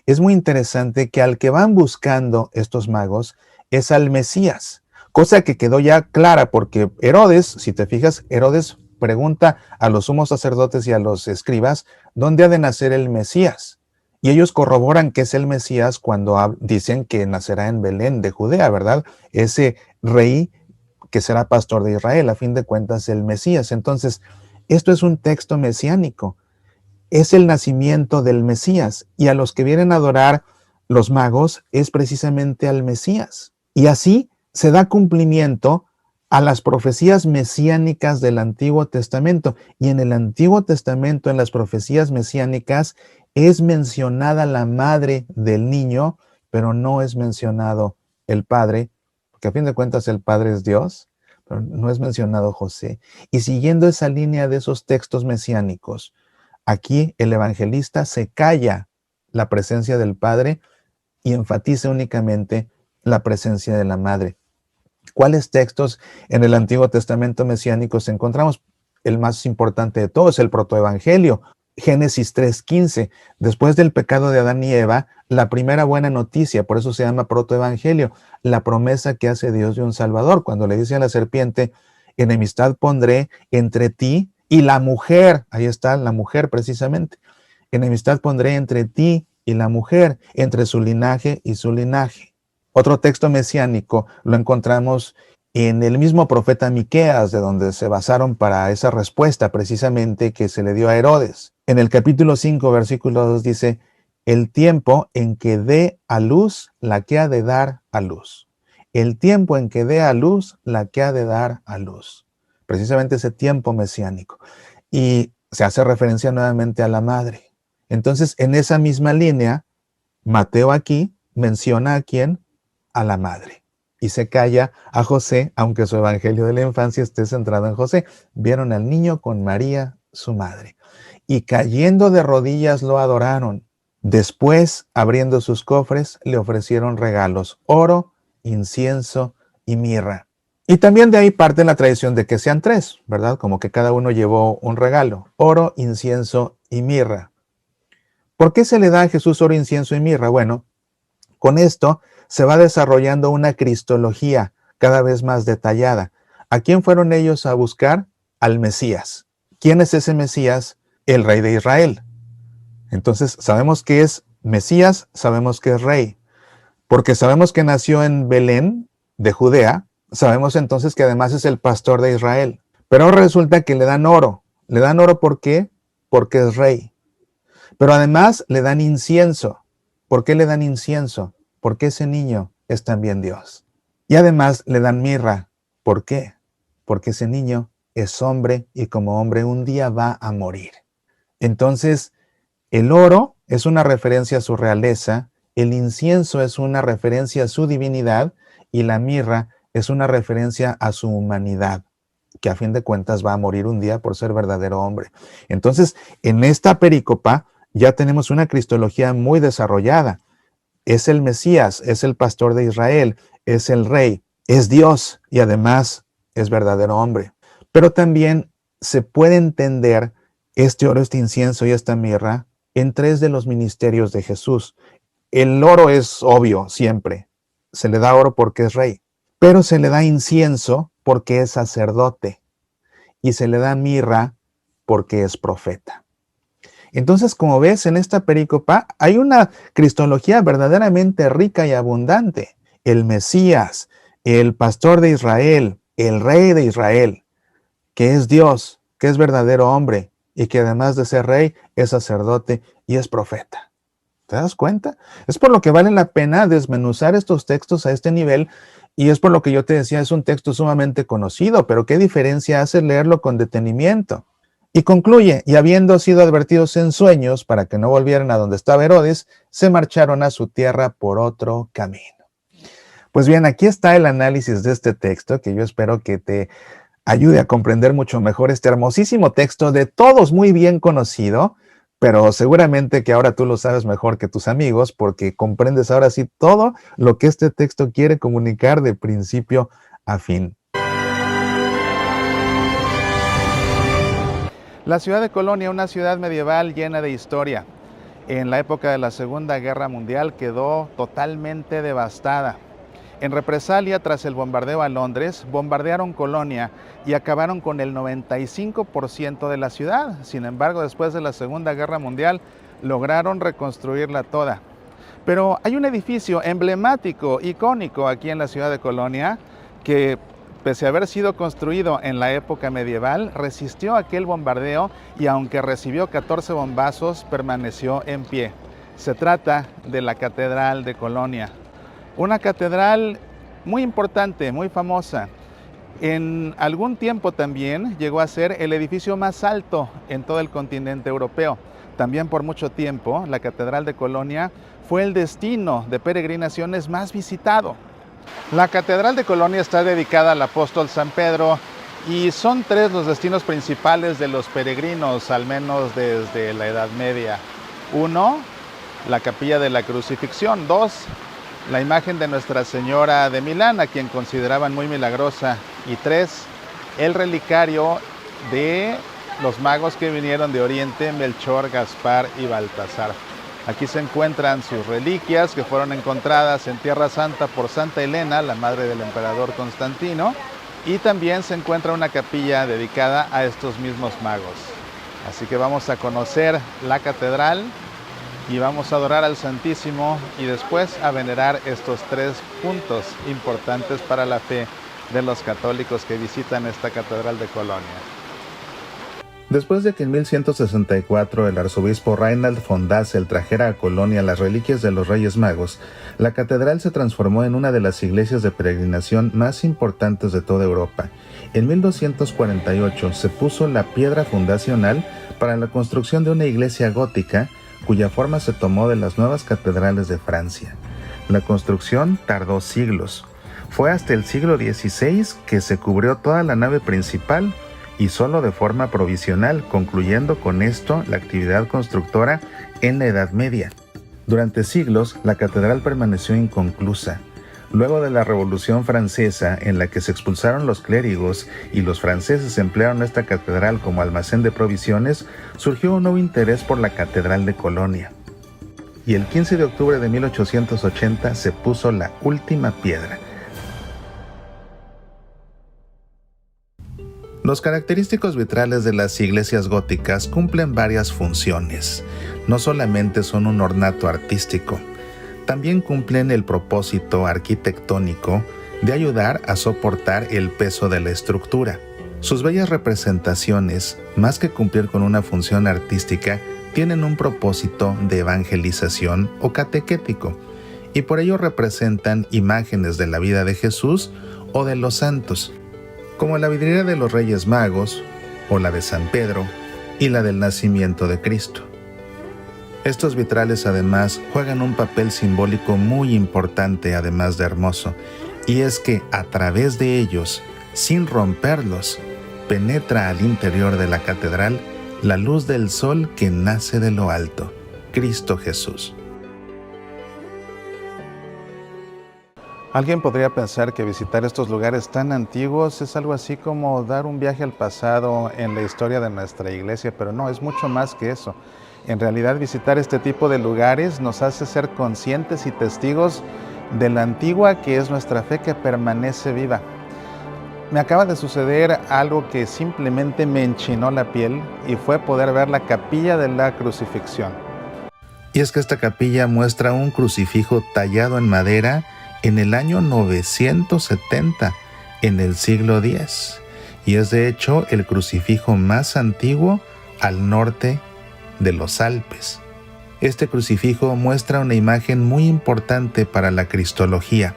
es muy interesante que al que van buscando estos magos es al Mesías, cosa que quedó ya clara porque Herodes, si te fijas, Herodes pregunta a los sumos sacerdotes y a los escribas, ¿dónde ha de nacer el Mesías? Y ellos corroboran que es el Mesías cuando dicen que nacerá en Belén de Judea, ¿verdad? Ese rey que será pastor de Israel, a fin de cuentas el Mesías. Entonces, esto es un texto mesiánico. Es el nacimiento del Mesías. Y a los que vienen a adorar los magos es precisamente al Mesías. Y así se da cumplimiento a las profecías mesiánicas del Antiguo Testamento. Y en el Antiguo Testamento, en las profecías mesiánicas, es mencionada la madre del niño, pero no es mencionado el padre, porque a fin de cuentas el padre es Dios, pero no es mencionado José. Y siguiendo esa línea de esos textos mesiánicos, aquí el evangelista se calla la presencia del padre y enfatiza únicamente la presencia de la madre. ¿Cuáles textos en el Antiguo Testamento mesiánico encontramos? El más importante de todos, el protoevangelio. Génesis 3:15, después del pecado de Adán y Eva, la primera buena noticia, por eso se llama protoevangelio, la promesa que hace Dios de un Salvador, cuando le dice a la serpiente, enemistad pondré entre ti Y la mujer, ahí está la mujer precisamente, enemistad pondré entre ti y la mujer, entre su linaje y su linaje. Otro texto mesiánico lo encontramos en el mismo profeta Miqueas, de donde se basaron para esa respuesta precisamente que se le dio a Herodes. En el capítulo 5, versículo 2 dice, el tiempo en que dé a luz la que ha de dar a luz. El tiempo en que dé a luz la que ha de dar a luz. Precisamente ese tiempo mesiánico. Y se hace referencia nuevamente a la madre. Entonces, en esa misma línea, Mateo aquí menciona a quién, a la madre. Y se calla a José, aunque su evangelio de la infancia esté centrado en José. Vieron al niño con María, su madre. Y cayendo de rodillas lo adoraron. Después, abriendo sus cofres, le ofrecieron regalos, oro, incienso y mirra. Y también de ahí parte la tradición de que sean tres, ¿verdad? Como que cada uno llevó un regalo, oro, incienso y mirra. ¿Por qué se le da a Jesús oro, incienso y mirra? Bueno, con esto se va desarrollando una cristología cada vez más detallada. ¿A quién fueron ellos a buscar? Al Mesías. ¿Quién es ese Mesías? El rey de Israel. Entonces sabemos que es Mesías, sabemos que es rey, porque sabemos que nació en Belén, de Judea, sabemos entonces que además es el pastor de Israel. Pero resulta que le dan oro. ¿Le dan oro por qué? Porque es rey. Pero además le dan incienso. ¿Por qué le dan incienso? Porque ese niño es también Dios. Y además le dan mirra. ¿Por qué? Porque ese niño es hombre y como hombre un día va a morir. Entonces, el oro es una referencia a su realeza, el incienso es una referencia a su divinidad y la mirra es una referencia a su humanidad, que a fin de cuentas va a morir un día por ser verdadero hombre. Entonces, en esta perícopa ya tenemos una cristología muy desarrollada. Es el Mesías, es el pastor de Israel, es el rey, es Dios y además es verdadero hombre. Pero también se puede entender este oro, este incienso y esta mirra en tres de los ministerios de Jesús. El oro es obvio siempre. Se le da oro porque es rey, pero se le da incienso porque es sacerdote y se le da mirra porque es profeta. Entonces, como ves, en esta perícopa hay una cristología verdaderamente rica y abundante. El Mesías, el pastor de Israel, el rey de Israel, que es Dios, que es verdadero hombre y que además de ser rey es sacerdote y es profeta. ¿Te das cuenta? Es por lo que vale la pena desmenuzar estos textos a este nivel y es por lo que yo te decía, es un texto sumamente conocido, pero ¿qué diferencia hace leerlo con detenimiento? Y concluye, y habiendo sido advertidos en sueños para que no volvieran a donde estaba Herodes, se marcharon a su tierra por otro camino. Pues bien, aquí está el análisis de este texto que yo espero que te ayude a comprender mucho mejor este hermosísimo texto de todos muy bien conocido, pero seguramente que ahora tú lo sabes mejor que tus amigos porque comprendes ahora sí todo lo que este texto quiere comunicar de principio a fin. La ciudad de Colonia, una ciudad medieval llena de historia. En la época de la Segunda Guerra Mundial quedó totalmente devastada. En represalia tras el bombardeo a Londres, bombardearon Colonia y acabaron con el 95% de la ciudad. Sin embargo, después de la Segunda Guerra Mundial, lograron reconstruirla toda. Pero hay un edificio emblemático, icónico aquí en la ciudad de Colonia, que pese a haber sido construido en la época medieval, resistió aquel bombardeo y aunque recibió 14 bombazos, permaneció en pie. Se trata de la Catedral de Colonia. Una catedral muy importante, muy famosa. En algún tiempo también llegó a ser el edificio más alto en todo el continente europeo. También por mucho tiempo, la Catedral de Colonia fue el destino de peregrinaciones más visitado. La Catedral de Colonia está dedicada al apóstol San Pedro y son tres los destinos principales de los peregrinos, al menos desde la Edad Media. 1, la Capilla de la Crucifixión. 2, la imagen de Nuestra Señora de Milán, a quien consideraban muy milagrosa. Y 3, el relicario de los magos que vinieron de Oriente, Melchor, Gaspar y Baltasar. Aquí se encuentran sus reliquias que fueron encontradas en Tierra Santa por Santa Elena, la madre del emperador Constantino. y también se encuentra una capilla dedicada a estos mismos magos. Así que vamos a conocer la catedral y vamos a adorar al Santísimo y después a venerar estos 3 puntos importantes para la fe de los católicos que visitan esta catedral de Colonia. Después de que en 1164 el arzobispo Reinald von Dassel trajera a Colonia las reliquias de los Reyes Magos, la catedral se transformó en una de las iglesias de peregrinación más importantes de toda Europa. En 1248 se puso la piedra fundacional para la construcción de una iglesia gótica cuya forma se tomó de las nuevas catedrales de Francia. La construcción tardó siglos. Fue hasta el siglo XVI que se cubrió toda la nave principal y solo de forma provisional, concluyendo con esto la actividad constructora en la Edad Media. Durante siglos, la catedral permaneció inconclusa. Luego de la Revolución Francesa, en la que se expulsaron los clérigos y los franceses emplearon esta catedral como almacén de provisiones, surgió un nuevo interés por la Catedral de Colonia. Y el 15 de octubre de 1880 se puso la última piedra. Los característicos vitrales de las iglesias góticas cumplen varias funciones. No solamente son un ornato artístico, también cumplen el propósito arquitectónico de ayudar a soportar el peso de la estructura. Sus bellas representaciones, más que cumplir con una función artística, tienen un propósito de evangelización o catequético, y por ello representan imágenes de la vida de Jesús o de los santos, como la vidriera de los Reyes Magos, o la de San Pedro, y la del nacimiento de Cristo. Estos vitrales además juegan un papel simbólico muy importante, además de hermoso, y es que a través de ellos, sin romperlos, penetra al interior de la catedral la luz del sol que nace de lo alto, Cristo Jesús. Alguien podría pensar que visitar estos lugares tan antiguos es algo así como dar un viaje al pasado en la historia de nuestra iglesia, pero no, es mucho más que eso. En realidad, visitar este tipo de lugares nos hace ser conscientes y testigos de la antigua que es nuestra fe que permanece viva. Me acaba de suceder algo que simplemente me enchinó la piel y fue poder ver la capilla de la crucifixión. Y es que esta capilla muestra un crucifijo tallado en madera en el año 970, en el siglo X, y es de hecho el crucifijo más antiguo al norte de los Alpes. Este crucifijo muestra una imagen muy importante para la cristología.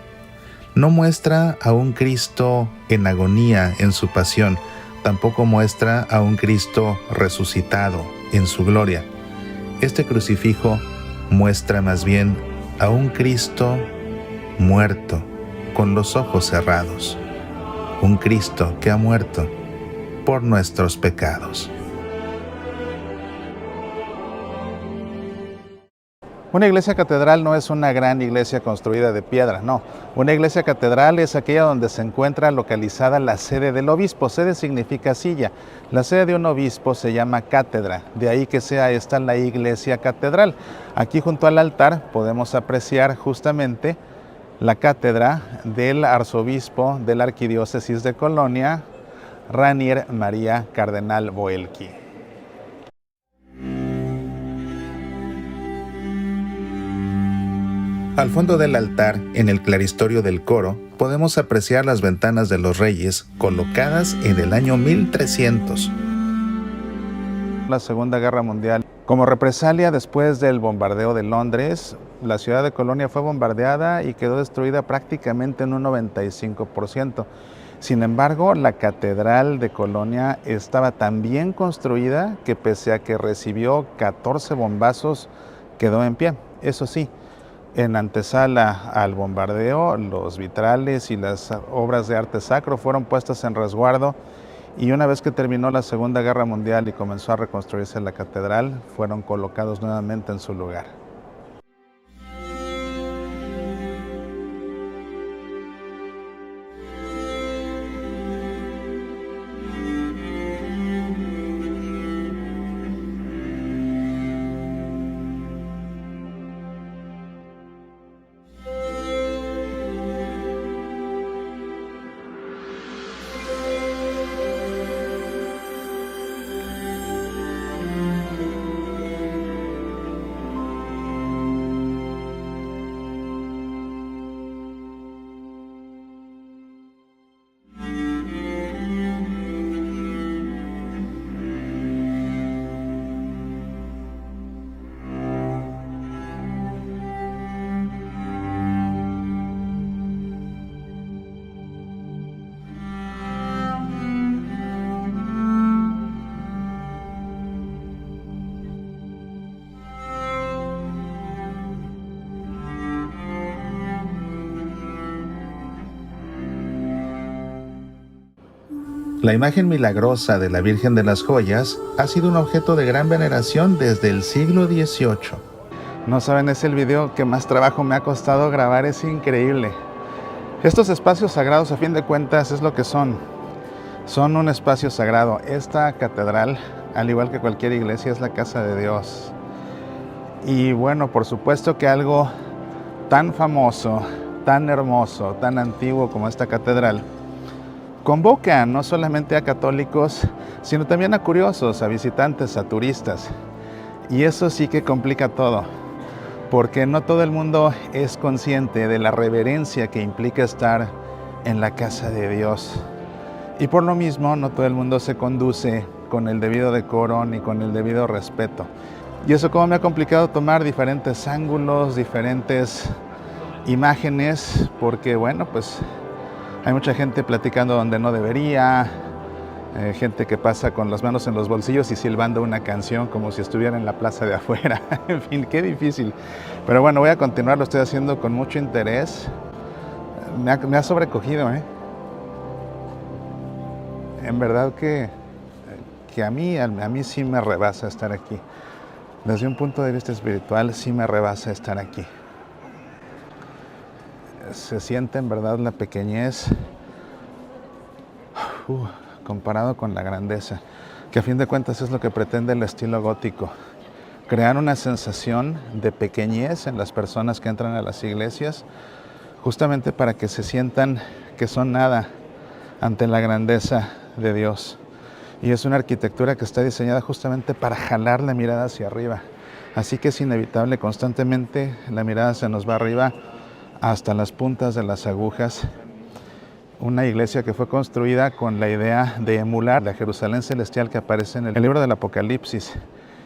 No muestra a un Cristo en agonía en su pasión, tampoco muestra a un Cristo resucitado en su gloria. Este crucifijo muestra más bien a un Cristo muerto, con los ojos cerrados. Un Cristo que ha muerto por nuestros pecados. Una iglesia catedral no es una gran iglesia construida de piedra, no. Una iglesia catedral es aquella donde se encuentra localizada la sede del obispo. Sede significa silla. La sede de un obispo se llama cátedra, de ahí que sea esta la iglesia catedral. Aquí junto al altar podemos apreciar justamente la cátedra del arzobispo de la arquidiócesis de Colonia, Ranier María Cardenal Boelki. Al fondo del altar, en el claristorio del coro, podemos apreciar las ventanas de los reyes colocadas en el año 1300. La Segunda Guerra Mundial. Como represalia después del bombardeo de Londres, la ciudad de Colonia fue bombardeada y quedó destruida prácticamente en un 95%. Sin embargo, la catedral de Colonia estaba tan bien construida que pese a que recibió 14 bombazos, quedó en pie. Eso sí, en antesala al bombardeo, los vitrales y las obras de arte sacro fueron puestas en resguardo, y una vez que terminó la Segunda Guerra Mundial y comenzó a reconstruirse la catedral, fueron colocados nuevamente en su lugar. La imagen milagrosa de la Virgen de las Joyas ha sido un objeto de gran veneración desde el siglo XVIII. No saben, es el video que más trabajo me ha costado grabar, es increíble. Estos espacios sagrados, a fin de cuentas, es lo que son. Son un espacio sagrado. Esta catedral, al igual que cualquier iglesia, es la casa de Dios. Y bueno, por supuesto que algo tan famoso, tan hermoso, tan antiguo como esta catedral, convoca no solamente a católicos, sino también a curiosos, a visitantes, a turistas. Y eso sí que complica todo, porque no todo el mundo es consciente de la reverencia que implica estar en la casa de Dios. Y por lo mismo, no todo el mundo se conduce con el debido decoro ni con el debido respeto. Y eso como me ha complicado tomar diferentes ángulos, diferentes imágenes, porque bueno, pues hay mucha gente platicando donde no debería, gente que pasa con las manos en los bolsillos y silbando una canción como si estuviera en la plaza de afuera. En fin, qué difícil. Pero bueno, voy a continuar, lo estoy haciendo con mucho interés. Me ha sobrecogido, ¿eh? En verdad que a mí sí me rebasa estar aquí. Desde un punto de vista espiritual, sí me rebasa estar aquí. Se siente en verdad la pequeñez comparado con la grandeza, que a fin de cuentas es lo que pretende el estilo gótico. Crear una sensación de pequeñez en las personas que entran a las iglesias, justamente para que se sientan que son nada ante la grandeza de Dios. Y es una arquitectura que está diseñada justamente para jalar la mirada hacia arriba. Así que es inevitable, constantemente la mirada se nos va arriba hasta las puntas de las agujas. Una iglesia que fue construida con la idea de emular la Jerusalén celestial que aparece en el libro del Apocalipsis.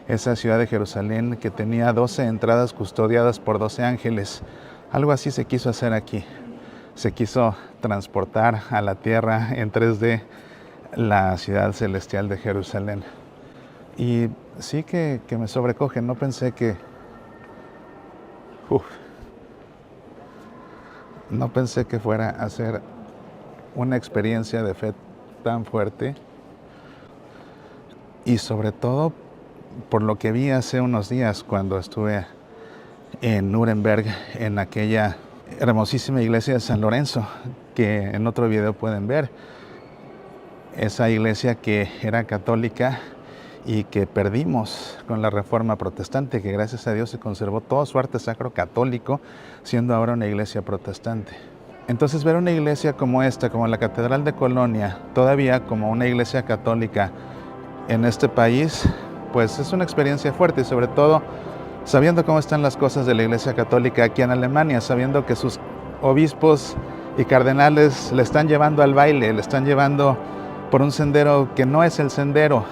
Esa ciudad de Jerusalén que tenía 12 entradas custodiadas por 12 ángeles. Algo así se quiso hacer aquí. Se quiso transportar a la tierra en 3D la ciudad celestial de Jerusalén. Y sí que me sobrecoge, no pensé que... No pensé que fuera a ser una experiencia de fe tan fuerte. Y sobre todo por lo que vi hace unos días cuando estuve en Nuremberg, en aquella hermosísima iglesia de San Lorenzo, que en otro video pueden ver. Esa iglesia que era católica y que perdimos con la Reforma Protestante, que gracias a Dios se conservó todo su arte sacro católico, siendo ahora una iglesia protestante. Entonces ver una iglesia como esta, como la Catedral de Colonia, todavía como una iglesia católica en este país, pues es una experiencia fuerte, y sobre todo sabiendo cómo están las cosas de la iglesia católica aquí en Alemania, sabiendo que sus obispos y cardenales le están llevando al baile, le están llevando por un sendero que no es el sendero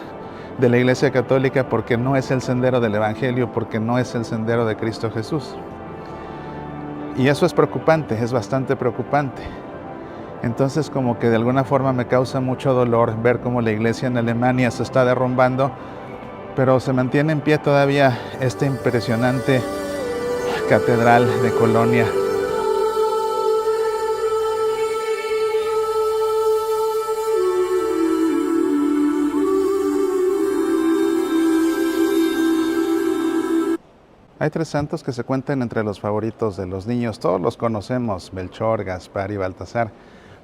de la Iglesia Católica, porque no es el sendero del Evangelio, porque no es el sendero de Cristo Jesús. Y eso es preocupante, es bastante preocupante. Entonces como que de alguna forma me causa mucho dolor ver cómo la iglesia en Alemania se está derrumbando, pero se mantiene en pie todavía esta impresionante catedral de Colonia. Hay 3 santos que se cuentan entre los favoritos de los niños. Todos los conocemos: Melchor, Gaspar y Baltasar.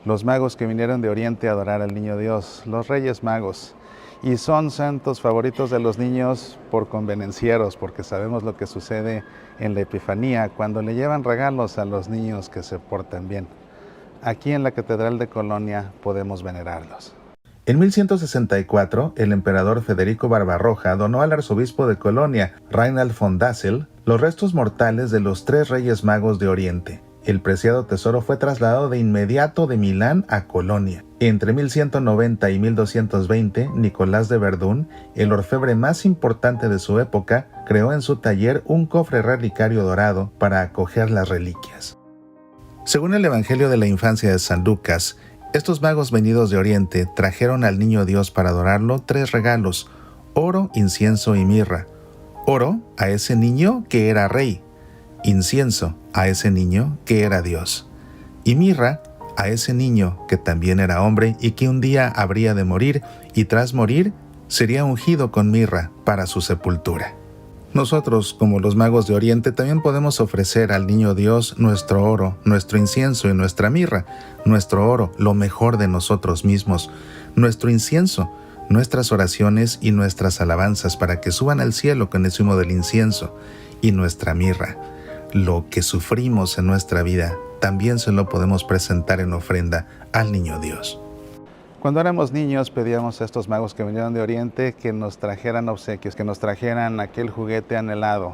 Los magos que vinieron de Oriente a adorar al Niño Dios, los Reyes Magos. Y son santos favoritos de los niños por convenencieros, porque sabemos lo que sucede en la Epifanía, cuando le llevan regalos a los niños que se portan bien. Aquí en la Catedral de Colonia podemos venerarlos. En 1164, el emperador Federico Barbarroja donó al arzobispo de Colonia, Reinald von Dassel, los restos mortales de los 3 Reyes Magos de Oriente. El preciado tesoro fue trasladado de inmediato de Milán a Colonia. Entre 1190 y 1220, Nicolás de Verdún, el orfebre más importante de su época, creó en su taller un cofre relicario dorado para acoger las reliquias. Según el Evangelio de la Infancia de San Lucas, estos magos venidos de Oriente trajeron al Niño Dios para adorarlo 3 regalos: oro, incienso y mirra. Oro a ese niño que era rey, incienso a ese niño que era Dios, y mirra a ese niño que también era hombre y que un día habría de morir, y tras morir sería ungido con mirra para su sepultura. Nosotros, como los magos de Oriente, también podemos ofrecer al Niño Dios nuestro oro, nuestro incienso y nuestra mirra. Nuestro oro, lo mejor de nosotros mismos. Nuestro incienso, nuestras oraciones y nuestras alabanzas para que suban al cielo con ese humo del incienso. Y nuestra mirra, lo que sufrimos en nuestra vida, también se lo podemos presentar en ofrenda al Niño Dios. Cuando éramos niños pedíamos a estos magos que vinieron de Oriente que nos trajeran obsequios, que nos trajeran aquel juguete anhelado,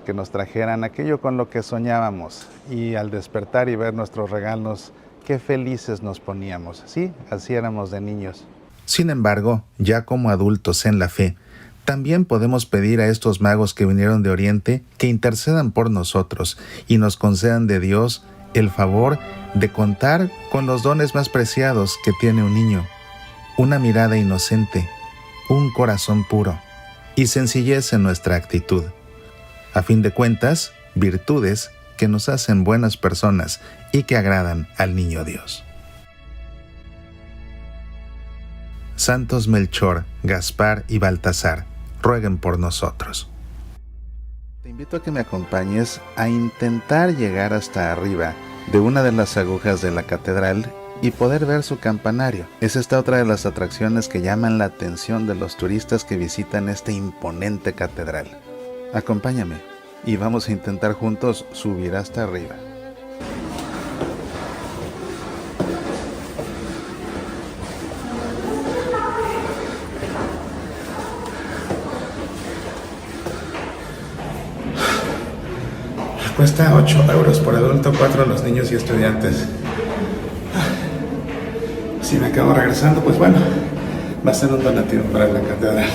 que nos trajeran aquello con lo que soñábamos. Y al despertar y ver nuestros regalos, qué felices nos poníamos. Sí, así éramos de niños. Sin embargo, ya como adultos en la fe, también podemos pedir a estos magos que vinieron de Oriente que intercedan por nosotros y nos concedan de Dios el favor de contar con los dones más preciados que tiene un niño: una mirada inocente, un corazón puro y sencillez en nuestra actitud. A fin de cuentas, virtudes que nos hacen buenas personas y que agradan al Niño Dios. Santos Melchor, Gaspar y Baltasar, rueguen por nosotros. Te invito a que me acompañes a intentar llegar hasta arriba de una de las agujas de la catedral y poder ver su campanario. Es esta otra de las atracciones que llaman la atención de los turistas que visitan esta imponente catedral. Acompáñame y vamos a intentar juntos subir hasta arriba. Cuesta 8 euros por adulto, 4 los niños y estudiantes. Si me acabo regresando, pues bueno, va a ser un donativo para la catedral.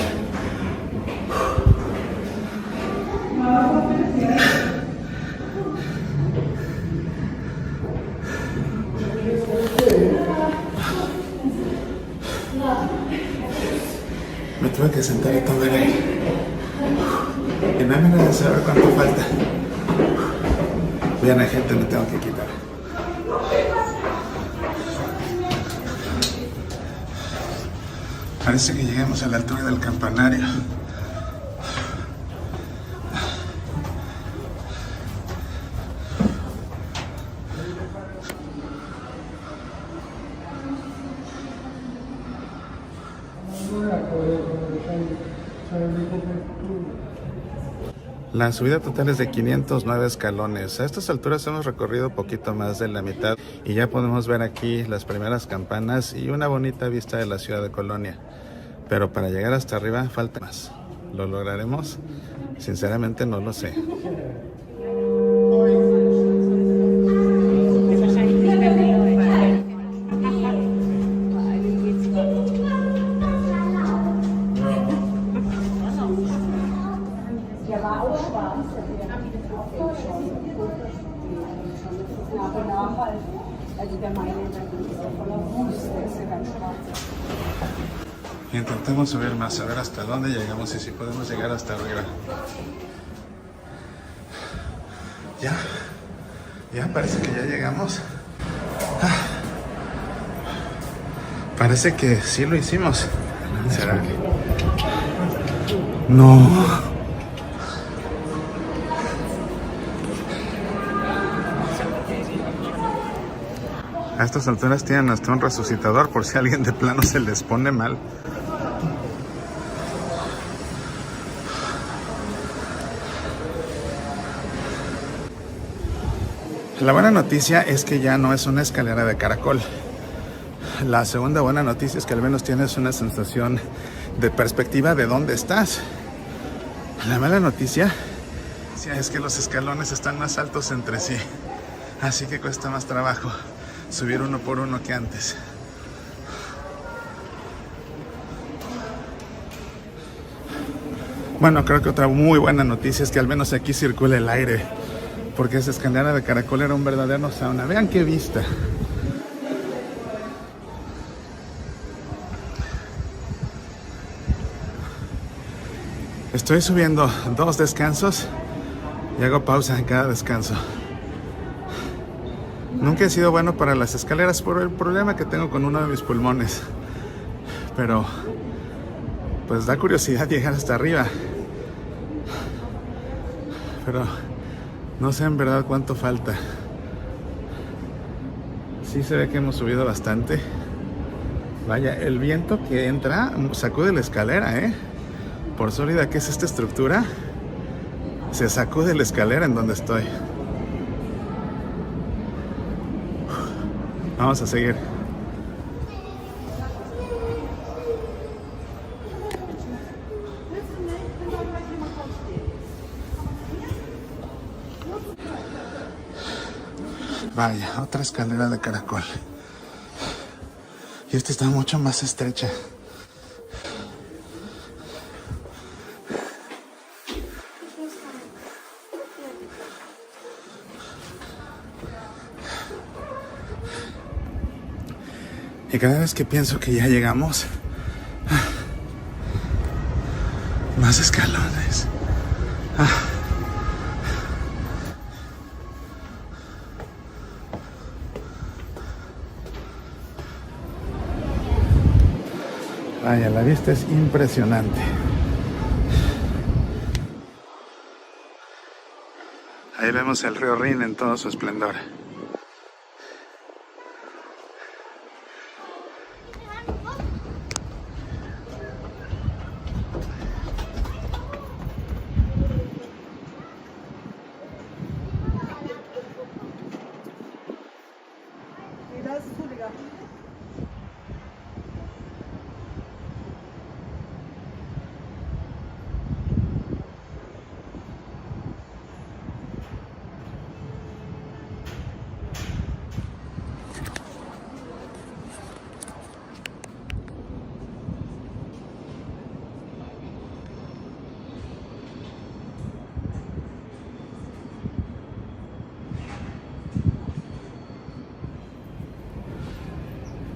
Me tuve que sentar y tomar aire. Y no me de saber cuánto falta. Bien, gente, me tengo que quitar. Parece que llegamos a la altura del campanario. La subida total es de 509 escalones. A estas alturas hemos recorrido poquito más de la mitad y ya podemos ver aquí las primeras campanas y una bonita vista de la ciudad de Colonia. Pero para llegar hasta arriba falta más. ¿Lo lograremos? Sinceramente no lo sé. Intentemos subir más, a ver hasta dónde llegamos y si podemos llegar hasta arriba. Ya parece que ya llegamos. Parece que sí lo hicimos. ¿Será que? No. A estas alturas tienen hasta un resucitador por si a alguien de plano se les pone mal. La buena noticia es que ya no es una escalera de caracol. La segunda buena noticia es que al menos tienes una sensación de perspectiva de dónde estás. La mala noticia es que los escalones están más altos entre sí, así que cuesta más trabajo subir uno por uno que antes. Bueno, creo que otra muy buena noticia es que al menos aquí circula el aire, porque esa escalera de caracol era un verdadero sauna. Vean qué vista. Estoy subiendo 2 descansos y hago pausa en cada descanso. Nunca he sido bueno para las escaleras por el problema que tengo con uno de mis pulmones. Pero pues da curiosidad llegar hasta arriba. Pero no sé en verdad cuánto falta. Sí se ve que hemos subido bastante. Vaya, el viento que entra sacude la escalera, Por sólida que es esta estructura, se sacude la escalera en donde estoy. Vamos a seguir. Vaya, otra escalera de caracol. Y esta está mucho más estrecha. Y cada vez que pienso que ya llegamos, más escalones. Vaya, la vista es impresionante. Ahí vemos el río Rin en todo su esplendor.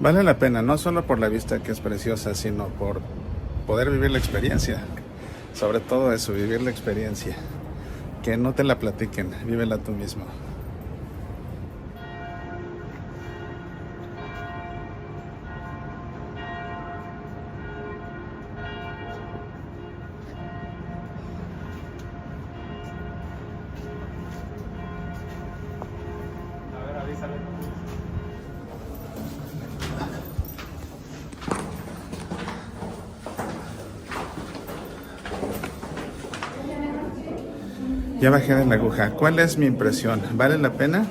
Vale la pena, no solo por la vista que es preciosa, sino por poder vivir la experiencia. Sobre todo eso, vivir la experiencia. Que no te la platiquen, vívela tú mismo. Ya bajé de la aguja. ¿Cuál es mi impresión? ¿Vale la pena?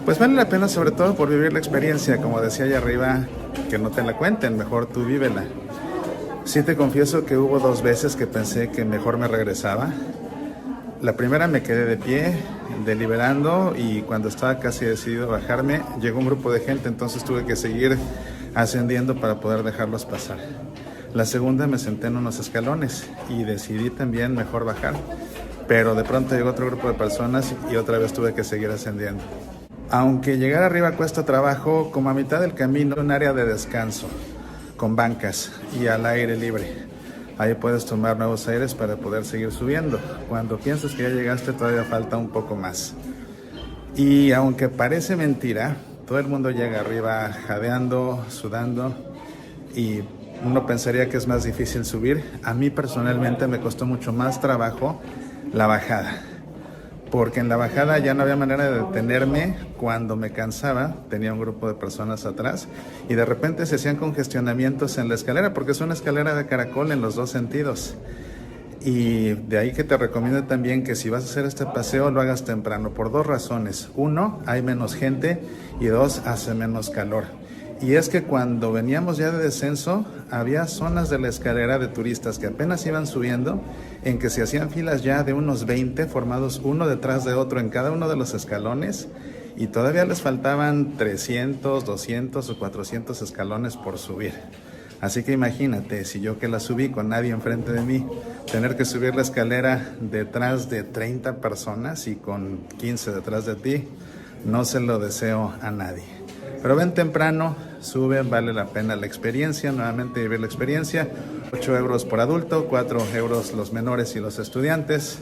Pues vale la pena sobre todo por vivir la experiencia. Como decía allá arriba, que no te la cuenten, mejor tú vívela. Sí te confieso que hubo 2 veces que pensé que mejor me regresaba. La primera me quedé de pie, deliberando, y cuando estaba casi decidido a bajarme, llegó un grupo de gente, entonces tuve que seguir ascendiendo para poder dejarlos pasar. La segunda me senté en unos escalones y decidí también mejor bajar. Pero de pronto llegó otro grupo de personas y otra vez tuve que seguir ascendiendo. Aunque llegar arriba cuesta trabajo, como a mitad del camino, un área de descanso, con bancas y al aire libre. Ahí puedes tomar nuevos aires para poder seguir subiendo. Cuando piensas que ya llegaste, todavía falta un poco más. Y aunque parece mentira, todo el mundo llega arriba jadeando, sudando, y uno pensaría que es más difícil subir. A mí personalmente me costó mucho más trabajo la bajada, porque en la bajada ya no había manera de detenerme. Cuando me cansaba, tenía un grupo de personas atrás y de repente se hacían congestionamientos en la escalera, porque es una escalera de caracol en los 2 sentidos. Y de ahí que te recomiendo también que si vas a hacer este paseo lo hagas temprano, por 2 razones. 1, hay menos gente, y 2, hace menos calor. Y es que cuando veníamos ya de descenso, había zonas de la escalera de turistas que apenas iban subiendo, en que se hacían filas ya de unos 20, formados uno detrás de otro en cada uno de los escalones, y todavía les faltaban 300, 200 o 400 escalones por subir. Así que imagínate, si yo que la subí con nadie enfrente de mí, tener que subir la escalera detrás de 30 personas y con 15 detrás de ti, no se lo deseo a nadie. Pero ven temprano, sube, vale la pena la experiencia, nuevamente vivir la experiencia. 8 euros por adulto, 4 euros los menores y los estudiantes.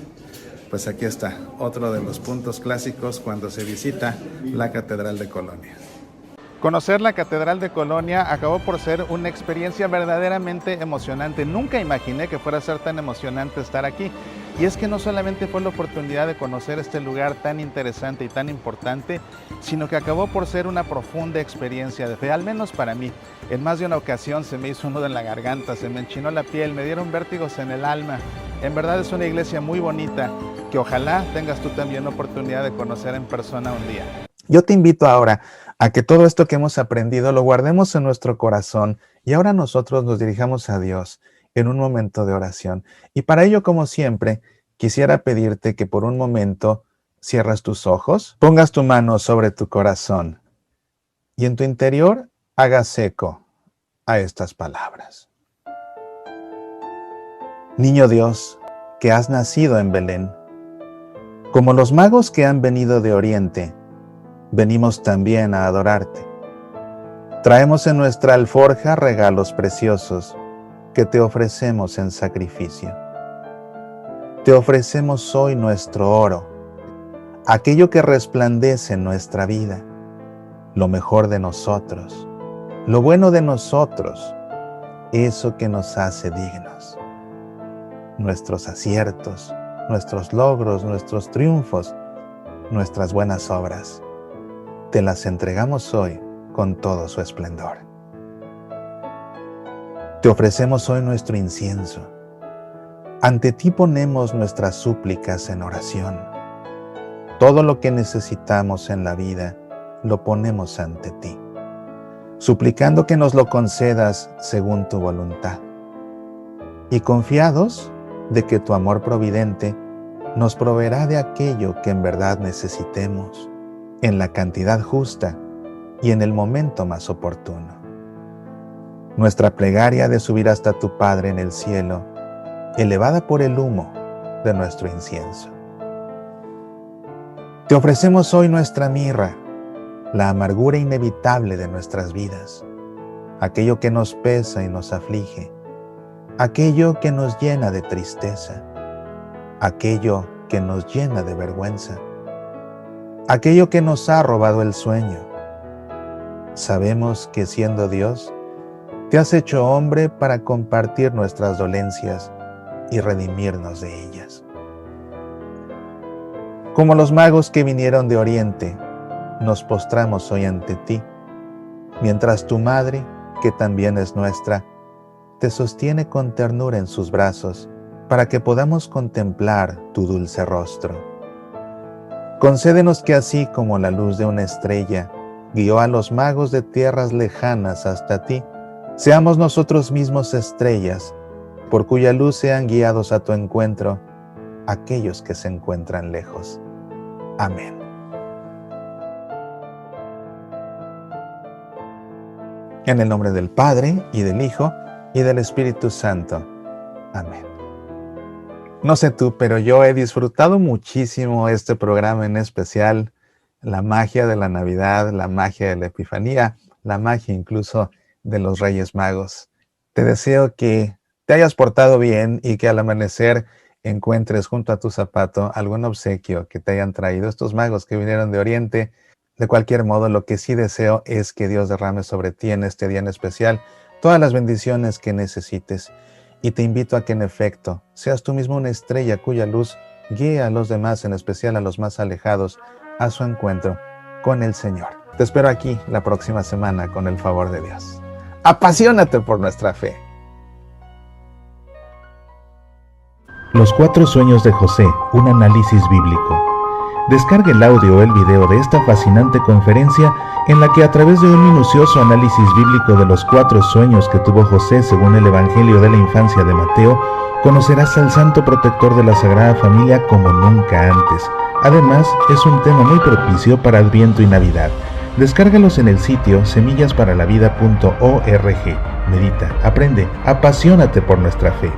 pues aquí está, otro de los puntos clásicos cuando se visita la Catedral de Colonia. Conocer la Catedral de Colonia acabó por ser una experiencia verdaderamente emocionante. Nunca imaginé que fuera a ser tan emocionante estar aquí. Y es que no solamente fue la oportunidad de conocer este lugar tan interesante y tan importante, sino que acabó por ser una profunda experiencia de fe, al menos para mí. En más de una ocasión se me hizo un nudo en la garganta, se me enchinó la piel, me dieron vértigos en el alma. En verdad es una iglesia muy bonita, que ojalá tengas tú también la oportunidad de conocer en persona un día. Yo te invito ahora a que todo esto que hemos aprendido lo guardemos en nuestro corazón y ahora nosotros nos dirijamos a Dios en un momento de oración. Y para ello, como siempre, quisiera pedirte que por un momento cierres tus ojos, pongas tu mano sobre tu corazón y en tu interior hagas eco a estas palabras. Niño Dios, que has nacido en Belén, como los magos que han venido de Oriente, venimos también a adorarte. Traemos en nuestra alforja regalos preciosos que te ofrecemos en sacrificio. Te ofrecemos hoy nuestro oro, aquello que resplandece en nuestra vida, lo mejor de nosotros, lo bueno de nosotros, eso que nos hace dignos. Nuestros aciertos, nuestros logros, nuestros triunfos, nuestras buenas obras. Te las entregamos hoy con todo su esplendor. Te ofrecemos hoy nuestro incienso. Ante ti ponemos nuestras súplicas en oración. Todo lo que necesitamos en la vida lo ponemos ante ti, suplicando que nos lo concedas según tu voluntad. Y confiados de que tu amor providente nos proveerá de aquello que en verdad necesitemos, en la cantidad justa y en el momento más oportuno. Nuestra plegaria de subir hasta tu Padre en el cielo, elevada por el humo de nuestro incienso. Te ofrecemos hoy nuestra mirra, la amargura inevitable de nuestras vidas, aquello que nos pesa y nos aflige, aquello que nos llena de tristeza, aquello que nos llena de vergüenza, aquello que nos ha robado el sueño. Sabemos que siendo Dios, te has hecho hombre para compartir nuestras dolencias y redimirnos de ellas. Como los magos que vinieron de Oriente, nos postramos hoy ante ti, mientras tu madre, que también es nuestra, te sostiene con ternura en sus brazos para que podamos contemplar tu dulce rostro. Concédenos que así como la luz de una estrella guió a los magos de tierras lejanas hasta ti, seamos nosotros mismos estrellas, por cuya luz sean guiados a tu encuentro aquellos que se encuentran lejos. Amén. En el nombre del Padre, y del Hijo, y del Espíritu Santo. Amén. No sé tú, pero yo he disfrutado muchísimo este programa, en especial la magia de la Navidad, la magia de la Epifanía, la magia incluso de los Reyes Magos. Te deseo que te hayas portado bien y que al amanecer encuentres junto a tu zapato algún obsequio que te hayan traído estos magos que vinieron de Oriente. De cualquier modo, lo que sí deseo es que Dios derrame sobre ti en este día en especial todas las bendiciones que necesites. Y te invito a que en efecto seas tú mismo una estrella cuya luz guíe a los demás, en especial a los más alejados, a su encuentro con el Señor. Te espero aquí la próxima semana con el favor de Dios. Apasionate por nuestra fe. Los 4 sueños de José, un análisis bíblico. Descargue el audio o el video de esta fascinante conferencia en la que a través de un minucioso análisis bíblico de los 4 sueños que tuvo José según el Evangelio de la Infancia de Mateo, conocerás al Santo Protector de la Sagrada Familia como nunca antes. Además, es un tema muy propicio para Adviento y Navidad. Descárgalos en el sitio semillasparalavida.org. Medita, aprende, apasionate por nuestra fe.